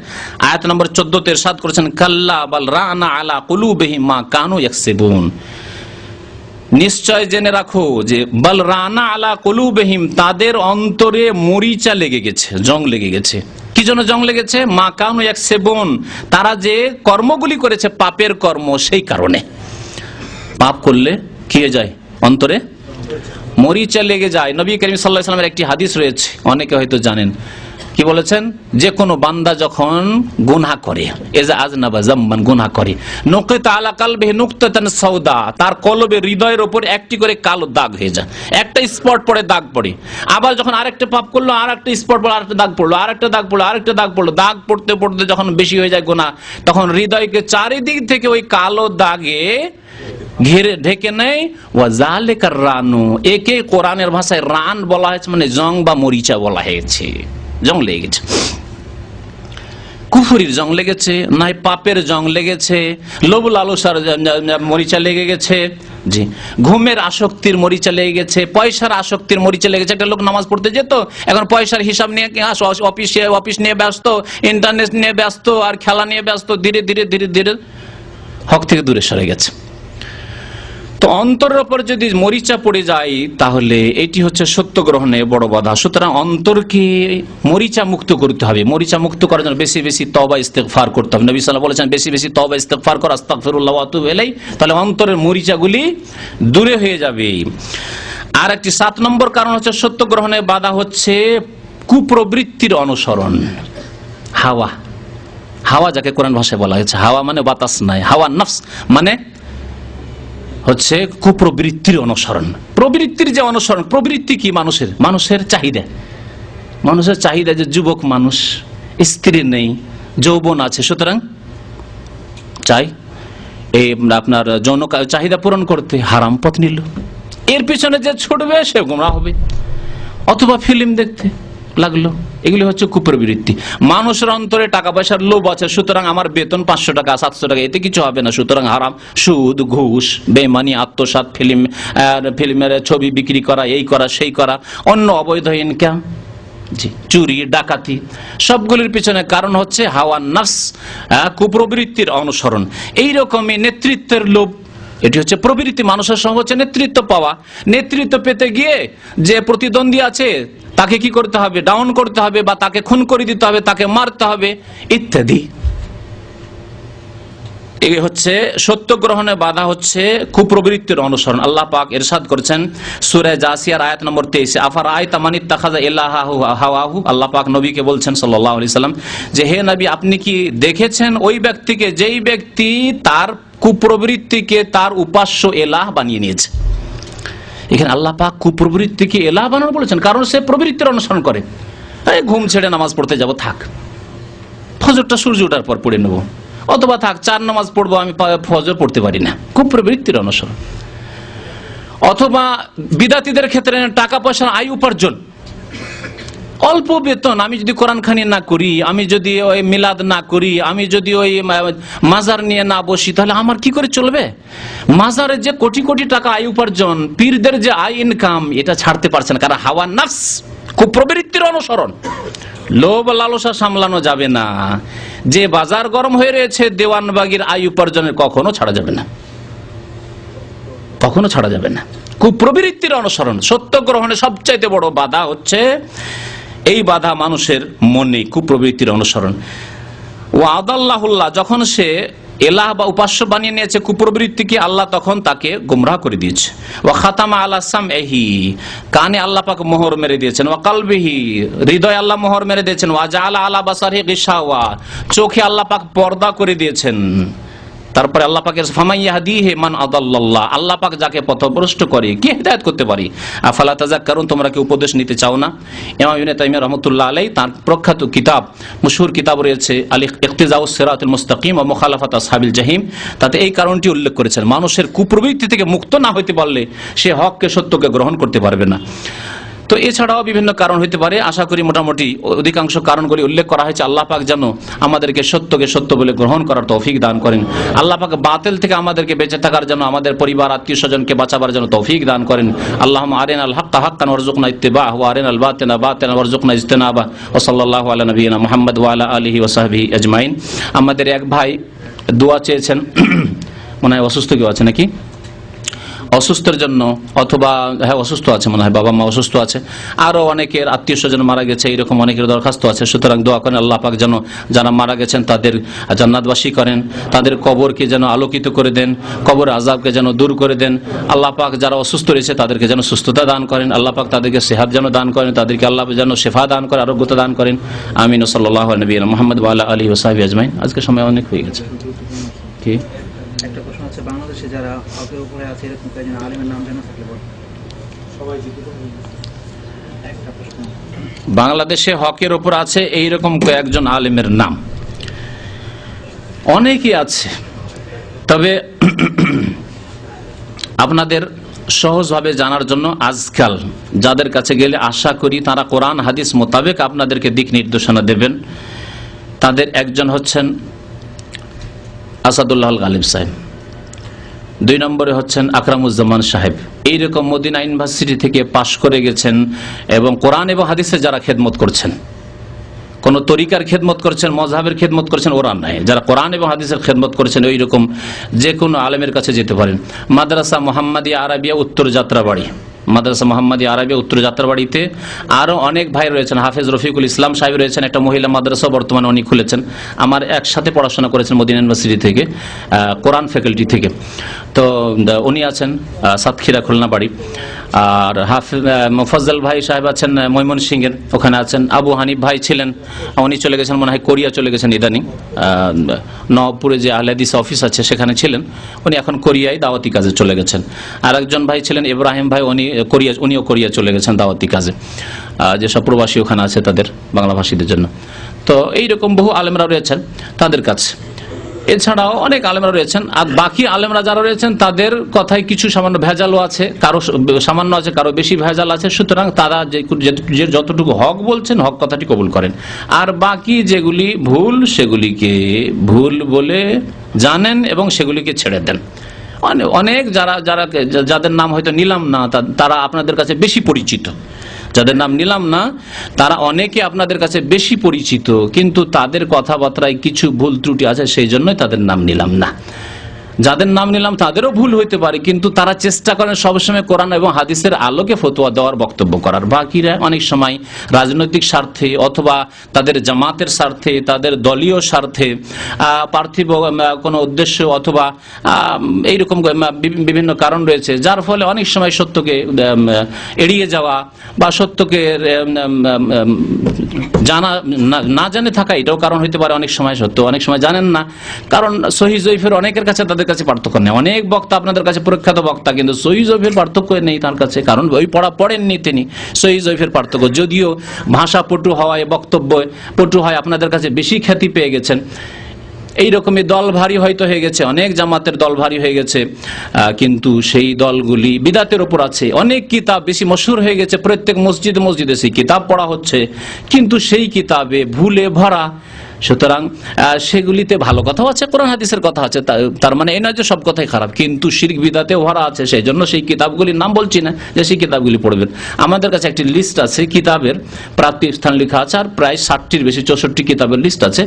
আয়াত নম্বর 14 তে ইরশাদ করেছেন কাল্লা বাল রানা আলা কুলুবিহিম মা কানু ইয়াকসিবুন, নিশ্চয় জেনে রাখো যে বাল রানা আলা কুলুবিহিম, তাদের অন্তরে মরিচা লেগে গেছে, জং লেগে গেছে। কি জন্য জং লেগেছে? মা কানু ইয়াকসিবুন, তারা যে কর্মগুলি করেছে পাপের কর্ম, সেই কারণে। পাপ করলে কি হয়ে যায়? অন্তরে মরিচা লেগে যায়। নবী করিম সাল্লাল্লাহু আলাইহি ওয়াসাল্লামের একটি হাদিস রয়েছে, অনেকে হয়তো জানেন, কি বলেছেন, যে কোনো বান্দা যখন গুনাহ করে, এজা আজনাবা জামমান, গুনাহ করে, নুকিতা আলা কালবিহি নুকতাতান সাউদা, তার কলবে, হৃদয়ের উপর একটি করে কালো দাগ হয়ে যায়, একটা স্পট পড়ে, দাগ পড়ে। আবার যখন আরেকটা পাপ করলো, আরেকটা স্পট পড়ে, আরেকটা দাগ পড়লো, আরেকটা দাগ পড়লো, আরেকটা দাগ পড়লো, দাগ পড়তে পড়তে যখন বেশি হয়ে যায় গুনাহ, তখন হৃদয়কে চারিদিক থেকে ওই কালো দাগে ঘিরে ঢেকে নেয়। ওয়া যালিকার রানু, একে কোরআনের ভাষায় রান বলা হয়েছে, মানে জং বা মরিচা বলা হয়েছে। জং লেগে গেছে, কুফরির জং লেগেছে, নাই পাপের জং লেগেছে, লোভ লালসার মরিচা লেগে গেছে, জি, ঘুমের আসক্তির মরিচা লেগে গেছে, পয়সার আসক্তির মরিচা লেগেছে। একটা লোক নামাজ পড়তে যেত, এখন পয়সার হিসাব নিয়ে অফিস নিয়ে ব্যস্ত, ইন্টারনেট নিয়ে ব্যস্ত, আর খেলা নিয়ে ব্যস্ত, ধীরে ধীরে ধীরে ধীরে হক থেকে দূরে সরে গেছে। তো অন্তরের উপর যদি মরিচা পড়ে যায়, তাহলে এটি হচ্ছে সত্য গ্রহণে বড় বাধা। সুতরাং অন্তরকে মরিচা মুক্ত করতে হবে। মরিচা মুক্ত করার জন্য বেশি বেশি তওবা ইস্তেগফার করতে হবে। নবী সাল্লাল্লাহু আলাইহি ওয়াসাল্লাম বলেছেন বেশি বেশি তওবা ইস্তেগফার কর, আস্তাগফিরুল্লাহ ওয়া আতুবু ইলাইহি, তাহলে অন্তরের মরিচাগুলি দূরে হয়ে যাবে। আর একটি 7 নম্বর কারণ হচ্ছে সত্য গ্রহণে বাধা হচ্ছে কুপ্রবৃত্তির অনুসরণ। হাওয়া, হাওয়া যাকে কোরআন ভাষায় বলা হয়েছে, হাওয়া মানে বাতাস নাই, হাওয়া নফস মানে হচ্ছে কুপ্রবৃত্তির অনুসরণ। প্রবৃত্তির যে অনুসরণ, প্রবৃত্তি কি? মানুষের চাহিদা, মানুষের চাহিদা, যে যুবক মানুষ, স্ত্রী নেই, যৌবন আছে, সুতরাং চাই এই আপনার যৌন চাহিদা পূরণ করতে হারাম পথ নিল, এর পিছনে যে ছুটবে সে গোমরাহ হবে, অথবা ফিল্ম দেখতে লাগলো। এগুলি হচ্ছে কুপ্রবৃত্তি। মানুষের অন্তরে টাকা পয়সার লোভ আছে, সুতরাং আমার বেতন 500 টাকা 700 টাকা, এতে কিছু হবে না, সুতরাং হারাম। সুদ, ঘুষ, বেমানি, আত্মসাৎ, ফিল্মের ছবি বিক্রি করা, এই করা সেই করা, অন্য অবৈধ ইনকাম, জি, চুরি, ডাকাতি, সবগুলির পিছনে কারণ হচ্ছে হাওয়া নফস, কুপ্রবৃত্তির অনুসরণ। এইরকমই নেতৃত্বের লোভ, এটি হচ্ছে প্রবৃত্তি। মানুষের সঙ্গে হচ্ছে নেতৃত্ব পাওয়া। নেতৃত্ব পেতে গিয়ে যে প্রতিদ্বন্দ্বী আছে তাকে কি করতে হবে? ডাউন করতে হবে, বা তাকে খুন করে দিতে হবে, তাকে মারতে হবে ইত্যাদি। এই হচ্ছে সত্য গ্রহণে বাধা, হচ্ছে কুপ্রবৃত্তির অনুসরণ। আল্লাহ পাক ইরশাদ করেছেন সূরা জাসিয়ার আয়াত নম্বর 23, আফারাআইতা মান ইত্তাখাযা ইলাহাহু হাওয়াহু। আল্লাহ পাক নবীকে বলছেন সাল্লাল্লাহু আলাইহি সাল্লাম যে হে নবী, আপনি কি দেখেছেন ওই ব্যক্তিকে যেই ব্যক্তি তার কুপ্রবৃত্তিকে তার উপাস্য এলাহ বানিয়ে নিয়েছে। এখানে আল্লাহ পাক কুপ্রবৃত্তিকে এলাহ বানানো বলেছেন, কারণ সে প্রবৃত্তির অনুসরণ করে। এই ঘুম ছেড়ে নামাজ পড়তে যাব, থাক ফজরটা সূর্য ওঠার পর পড়ে নেব, অথবা থাক 4 নামাজ পড়বো, আমি ফজর পড়তে পারি না, খুব প্রবৃত্তির অনুসরণ। অথবা বিদাতীদের ক্ষেত্রে টাকা পয়সার আয় উপার্জন, অল্প বেতন, আমি যদি কোরআন খানি না করি, আমি যদি ওই মিলাদ না করি, আমি যদি ওই মাজার নিয়ে না বসি, তাহলে আমার কি করে চলবে? মাজারে যে কোটি কোটি টাকা আয় উপার্জন, পীরদের যে আয় ইনকাম, এটা ছাড়তে পারছে না, কারণ হাওয়া নাফস, খুব প্রবৃত্তির অনুসরণ। লোভ লালসা সামলানো যাবে না। যে বাজার গরম হয়ে রয়েছে দেওয়ানবাগির আয় উপার্জনের কখনো ছাড়া যাবে না, কখনো ছাড়া যাবে না। কুপ্রবৃত্তির অনুসরণ সত্য গ্রহণে সবচাইতে বড় বাধা হচ্ছে এই বাধা মানুষের মনে, কুপ্রবৃত্তির অনুসরণ। ও আদাল্লাহুল্লাহ, যখন সে এলাহ বা উপাস্য বানিয়ে নিয়েছে কুপ্রবৃত্তিকে, আল্লাহ তখন তাকে গুমরাহ করে দিয়েছে। ওয়া খাতামা আলা সামঈহি, কানে আল্লাহ পাক মোহর মেরে দিয়েছেন। ওয়া কলবিহি, হৃদয় আল্লাহ মোহর মেরে দিয়েছেন। ওয়া জাআলা আলা বাসারিহি গিশাওয়া, চোখে আল্লাহ পাক পর্দা করে দিয়েছেন। তারপরে আল্লাহ পাকের ফামাইয়াহদিহি মান আদাল্লাল্লাহ, আল্লাহ পাক যাকে পথভ্রষ্ট করে কি হিদায়াত করতে পারি। আফালা তাযাক্কারুন, তোমরা কি উপদেশ নিতে চাও না? ইমাম ইবনে তাইমিয়া রাহমাতুল্লাহ আলাইহি তার প্রখ্যাত কিতাব, মশহুর কিতাব রয়েছে আল ইকতিজাউস সিরাতুল মুস্তাকিম ওয়া মুখালাফাত আসহাবিল জাহিম, তাতে এই কারণটি উল্লেখ করেছেন, মানুষের কুপ্রবৃত্তি থেকে মুক্ত না হতে পারলে সে হককে সত্যকে গ্রহণ করতে পারবে না। তো এছাড়াও বিভিন্ন কারণ হতে পারে, আশা করি মোটামুটি অধিকাংশ কারণগুলি উল্লেখ করা হয়েছে। আল্লাহ পাক যেন আমাদেরকে সত্যকে সত্য বলে গ্রহণ করার তৌফিক দান করেন। আল্লাহ পাক বাতিল থেকে আমাদেরকে বেঁচে থাকার জন্য, আমাদের পরিবার আত্মীয় স্বজনকে বাঁচাবার জন্য তৌফিক দান করেন। আল্লাহুম্মা আরিনাল হাক্কা হাক্কান ওয়ারযুকনা ইত্তিবা'হু ওয়া আরিনাল বাতিলা বাতিলান ওয়ারযুকনা ইজতিনাবাহু ওয়া সাল্লাল্লাহু আলা নবিয়িনা মুহাম্মদ ওয়া আলা আলিহি ওয়া সাহবিহি আজমাইন। আমাদের এক ভাই দোয়া চেয়েছেন, মনে হয় অসুস্থ কেউ আছে নাকি, অসুস্থের জন্য, অথবা হ্যাঁ অসুস্থ আছে মনে হয়, বাবা মা অসুস্থ আছে, আরো অনেকের আত্মীয় স্বজন মারা গেছে, এরকম অনেকের দরখাস্ত আছে। সুতরাং দোয়া করেন আল্লাহ পাক যেন যারা মারা গেছেন তাদের জান্নাতবাসী করেন, তাদের কবরকে যেন আলোকিত করে দেন, কবর আযাবকে যেন দূর করে দেন। আল্লাহ পাক যারা অসুস্থ রয়েছে তাদেরকে যেন সুস্থতা দান করেন, আল্লাহ পাক তাদেরকে সেহাত যেন দান করেন, তাদেরকে আল্লাহ যেন শেফা দান করে, আরোগ্যতা দান করেন। আমিন। সাল্লাল্লাহু আলা নবিয়িনা মুহাম্মদ ওয়া আলা আলিহি ওয়া সাহবিহি আজমাইন। আজকে সময় অনেক হয়ে গেছে। কি একটা প্রশ্ন হচ্ছে, বাংলাদেশে যারা হকের উপরে আছে এরকম কয়েকজন আলেমের নাম জানা থাকলে বল। একটা প্রশ্ন, বাংলাদেশে হকের উপর আছে এইরকম কয়েকজন আলেমের নাম অনেকই আছে, তবে আপনাদের সহজভাবে জানার জন্য আজকাল যাদের কাছে গেলে আশা করি তারা কোরআন হাদিস মোতাবেক আপনাদেরকে দিক নির্দেশনা দেবেন, তাদের একজন হচ্ছেন আসাদুল্লাহ গালিব সাহেব, 2 নম্বরে হচ্ছেন আকরামুজ্জামান সাহেব। এইরকম মদিনা ইউনিভার্সিটি থেকে পাশ করে গেছেন এবং কোরআন এবং হাদিসে যারা খেদমত করছেন, কোন তরিকার খেদমত করছেন, মযহাবের খেদমত করছেন, ওরা নাই, যারা কোরআন এবং হাদিসের খেদমত করেছেন ওইরকম যে কোনো আলেমের কাছে যেতে পারেন। মাদ্রাসা মোহাম্মদিয়া আরাবিয়া উত্তর যাত্রাবাড়ি, মাদ্রাসা মোহাম্মদিয়া আরাবিয়া উত্তর যাত্রাবাড়িতে আরো অনেক ভাই রয়েছেন। হাফেজ রফিকুল ইসলাম সাহেব রয়েছেন, একটা মহিলা মাদ্রাসা বর্তমানে উনি খুলেছেন, আমার একসাথে পড়াশোনা করেছেন মদিনা ইউনিভার্সিটি থেকে, কোরআন ফ্যাকাল্টি থেকে। তো উনি আছেন সাতক্ষীরা খুলনা বাড়ি। আর মোফাজ্জল ভাই সাহেব আছেন ময়মনসিংহের, ওখানে আছেন। আবু হানিফ ভাই ছিলেন, উনি চলে গেছেন মনে হয় কোরিয়া চলে গেছেন ইদানিং, নবপুরে যে আহলে হাদিস অফিস আছে সেখানে ছিলেন, উনি এখন কোরিয়ায় দাওয়াতি কাজে চলে গেছেন। আর একজন ভাই ছিলেন ইব্রাহিম ভাই, উনিও কোরিয়া চলে গেছেন দাওয়াতি কাজে, যেসব প্রবাসী ওখানে আছে তাদের বাংলা ভাষীদের জন্য। তো এইরকম বহু আলেমরা রয়েছেন তাদের কাছে, এছাড়াও অনেক আলেমরা রয়েছেন। আর বাকি আলেমরা যারা রয়েছেন তাদের কথায় কিছু সামান্য ভেজালও আছে, কারো সামান্য আছে, কারো বেশি ভেজাল আছে। সুতরাং তারা যে যতটুকু হক বলছেন হক কথাটি কবুল করেন, আর বাকি যেগুলি ভুল সেগুলিকে ভুল বলে জানেন এবং সেগুলিকে ছেড়ে দেন। অনেক যাদের নাম হয়তো নিলাম না, তারা আপনাদের কাছে বেশি পরিচিত, যাদের নাম নিলাম না তারা অনেকে আপনাদের কাছে বেশি পরিচিত, কিন্তু তাদের কথাবার্তায় কিছু ভুল ত্রুটি আছে, সেই জন্যই তাদের নাম নিলাম না। যাদের নাম নিলাম তাদেরও ভুল হইতে পারে, কিন্তু তারা চেষ্টা করেন সবসময় কোরআন এবং হাদিসের আলোকে ফতোয়া দেওয়ার, বক্তব্য করার। বাকিরা অনেক সময় রাজনৈতিক স্বার্থে অথবা তাদের জামাতের স্বার্থে, তাদের দলীয় স্বার্থে, পার্থিব কোনো উদ্দেশ্য অথবা এইরকম বিভিন্ন কারণ রয়েছে, যার ফলে অনেক সময় সত্যকে এড়িয়ে যাওয়া বা সত্যকে জানা না জেনে থাকা, এটাও কারণ হইতে পারে। অনেক সময় সত্য, অনেক সময় জানেন না। কারণ সহিহ জয়ীফের অনেকের কাছে, তাদের কাছে পার্থক্য নেই। অনেক বক্তা আপনাদের কাছে প্রখ্যাত বক্তা, কিন্তু সহিহ জয়ীফের পার্থক্য নেই তার কাছে, কারণ ওই পড়েননি তিনি সহিহ জয়ীফের পার্থক্য। যদিও ভাষা পটু হওয়ায়, বক্তব্য পটু হয়, আপনাদের কাছে বেশি খ্যাতি পেয়ে গেছেন। এইরকমই দল ভারী হয়তো হয়ে গেছে, অনেক জামাতের দল ভারী হয়ে গেছে, কিন্তু সেই দলগুলি বিদাতের উপর আছে। অনেক কিতাব বেশি মশহুর হয়ে গেছে, প্রত্যেক মসজিদে মসজিদে সেই কিতাব পড়া হচ্ছে, কিন্তু সেই কিতাবে ভুলে ভরা। সুতরাং সেগুলিতে ভালো কথাও আছে, কোরআন হাদিসের কথা আছে, তার মানে এই নয় যে সব কথাই খারাপ, কিন্তু শিরক বিদাতে ভরা আছে। সেই জন্য সেই কিতাবগুলির নাম বলছি না যে সেই কিতাবগুলি পড়বেন। আমাদের কাছে একটি লিস্ট আছে কিতাবের, প্রাপ্তি স্থান লেখা আছে, আর প্রায় 60টির বেশি 64 কিতাবের লিস্ট আছে।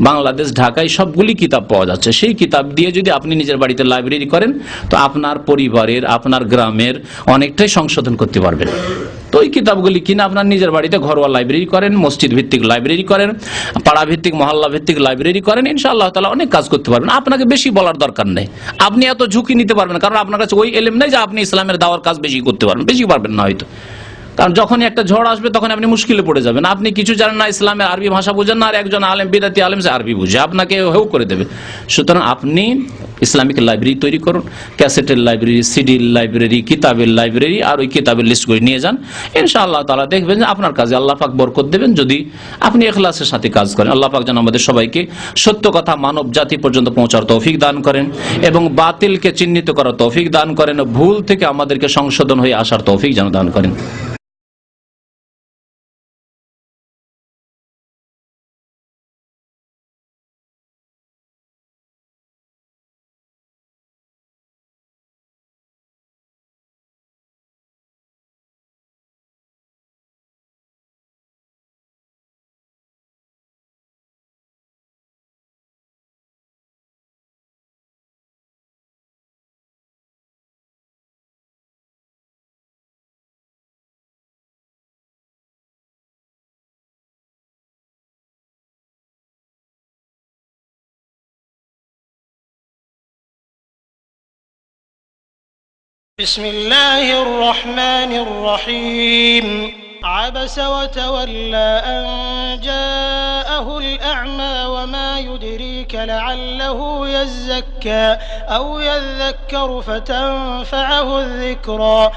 বাংলাদেশ, ঢাকায় সবগুলি কিতাব পাওয়া যাচ্ছে। সেই কিতাব দিয়ে যদি আপনি নিজের বাড়িতে লাইব্রেরি করেন, তো আপনার পরিবারের, আপনার গ্রামের অনেকটাই সংশোধন করতে পারবেন। তো ওই কিতাবগুলি কিনে আপনার নিজের বাড়িতে ঘরোয়া লাইব্রেরি করেন, মসজিদ ভিত্তিক লাইব্রেরি করেন, পাড়া ভিত্তিক, মহল্লা ভিত্তিক লাইব্রেরি করেন, ইনশাআল্লাহ তাআলা অনেক কাজ করতে পারবেন। আপনাকে বেশি বলার দরকার নেই, আপনি এত ঝুঁকি নিতে পারবেন, কারণ আপনার কাছে ওই এলেম নেই যে আপনি ইসলামের দাওয়ার কাজ বেশি করতে পারবেন। বেশি পারবেন না হয়তো, কারণ যখনই একটা ঝড় আসবে তখন আপনি মুশকিলে পড়ে যাবেন। আপনি কিছু জানেন না, ইসলামের আরবি ভাষা বুঝেন না, আর একজন আলেম, বিদাতি আলেম, সে আরবি বুঝে, আপনাকে হেউ করে দেবে। সুতরাং আপনি ইসলামিক লাইব্রেরি তৈরি করুন, ক্যাসেটের লাইব্রেরি, সিডির লাইব্রেরি, কিতাবের লাইব্রেরি, আর ওই কিতাবের লিস্ট করে নিয়ে যান। ইনশাআল্লাহ তাআলা দেখবেন যে আপনার কাজে আল্লাহ পাক বরকত দেবেন, যদি আপনি ইখলাসের সাথে কাজ করেন। আল্লাহ পাক যেন আমাদের সবাইকে সত্য কথা মানব জাতি পর্যন্ত পৌঁছার তৌফিক দান করেন, এবং বাতিলকে চিহ্নিত করার তৌফিক দান করেন, ভুল থেকে আমাদেরকে সংশোধন হয়ে আসার তৌফিক যেন দান করেন। بسم الله الرحمن الرحيم عبس وتولى أن جاءه الأعمى وما يدريك لعله يزكى أو يذكر فتنفعه الذكرى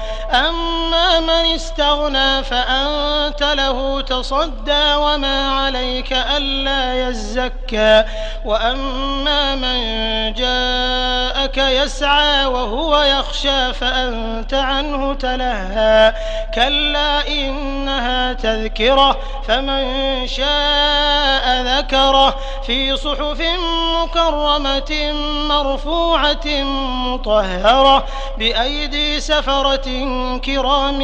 أما من استغنى فأنت له تصدى وما عليك ألا يزكى وأما من جاءك يسعى وهو يخشى فأنت عنه تلهى كلا إنها تذكرة فمن شاء ذكره في صحف مكرمة مرفوعة مطهرة بأيدي سفرة كرام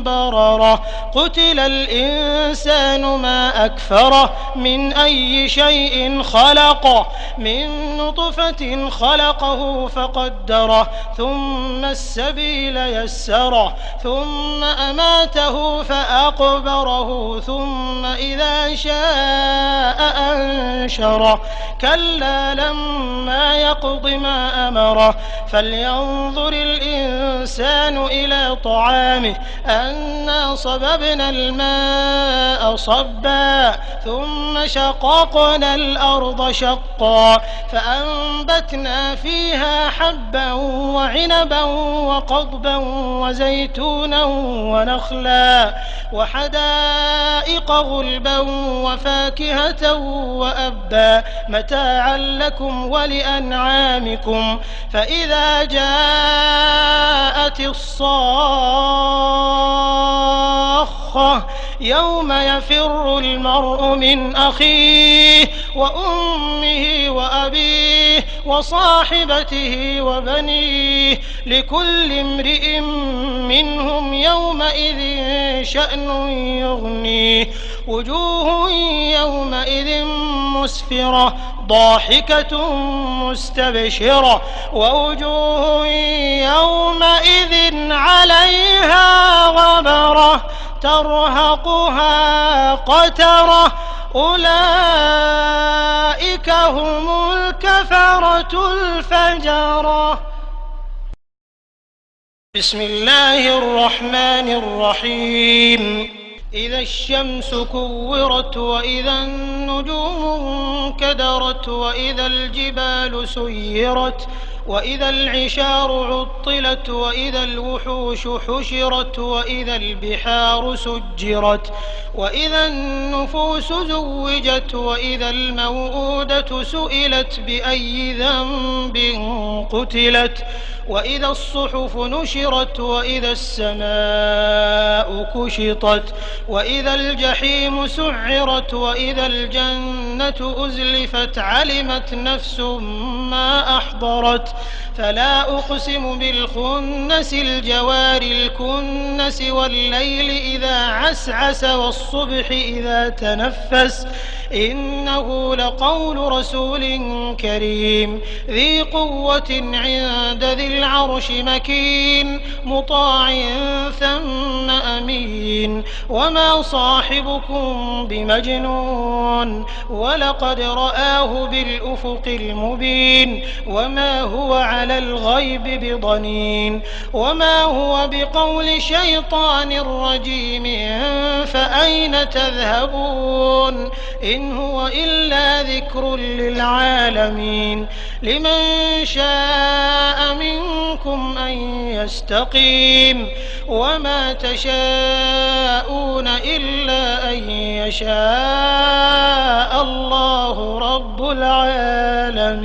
بررة قتل الإنسان ما أكفره من أي شيء خلقه من نطفة خلقه فقدره ثم السبيل يسره ثم أماته فأقبره ثم إذا شاء أنشره كلا لما يقض ما أمره فلينظر الإنسان إلى طعامه أنا صببنا الماء صبا ثم شققنا الأرض شقا فأنبتنا فيها حبا وعنبا وقضبا وزيتونا ونخلا وحدائق غلبا وفاكهة وأبا متاعا لكم ولأنعامكم فإذا جاءت الصاخة يوم يفر المرء من أخيه وأمه وأبيه وصاحبته وبنيه لكل امرئ منهم يومئذ شأن يغنيه وجوه يومئذ مسفرة ضاحكة مستبشرة ووجوه يومئذ عليها غبرة ترهقها قترة أولئك هم الكفرة الفجرة. بسم الله الرحمن الرحيم. إذا الشمس كورت وإذا النجوم انكدرت وإذا الجبال سيرت وإذا العشار عطلت وإذا الوحوش حشرت وإذا البحار سجرت وإذا النفوس زوجت وإذا الموءودة سئلت بأي ذنب قتلت وإذا الصحف نشرت وإذا السماء كشطت وإذا الجحيم سعرت وإذا الجنة أزلفت علمت نفس ما أحضرت فلا أقسم بالخنس الجوار الكنس والليل إذا عسعس والصبح إذا تنفس إنه لقول رسول كريم ذي قوة عند ذي العرش مكين مطاع ثم أمين وما صاحبكم بمجنون ولقد رآه بالأفق المبين وما هو على الغيب بضنين وما هو بقول شيطان رجيم فأين تذهبون إن هو إلا ذكر للعالمين لمن شاء منكم أن يستقيم وما تشاءون إلا أن يشاء الله رب العالمين.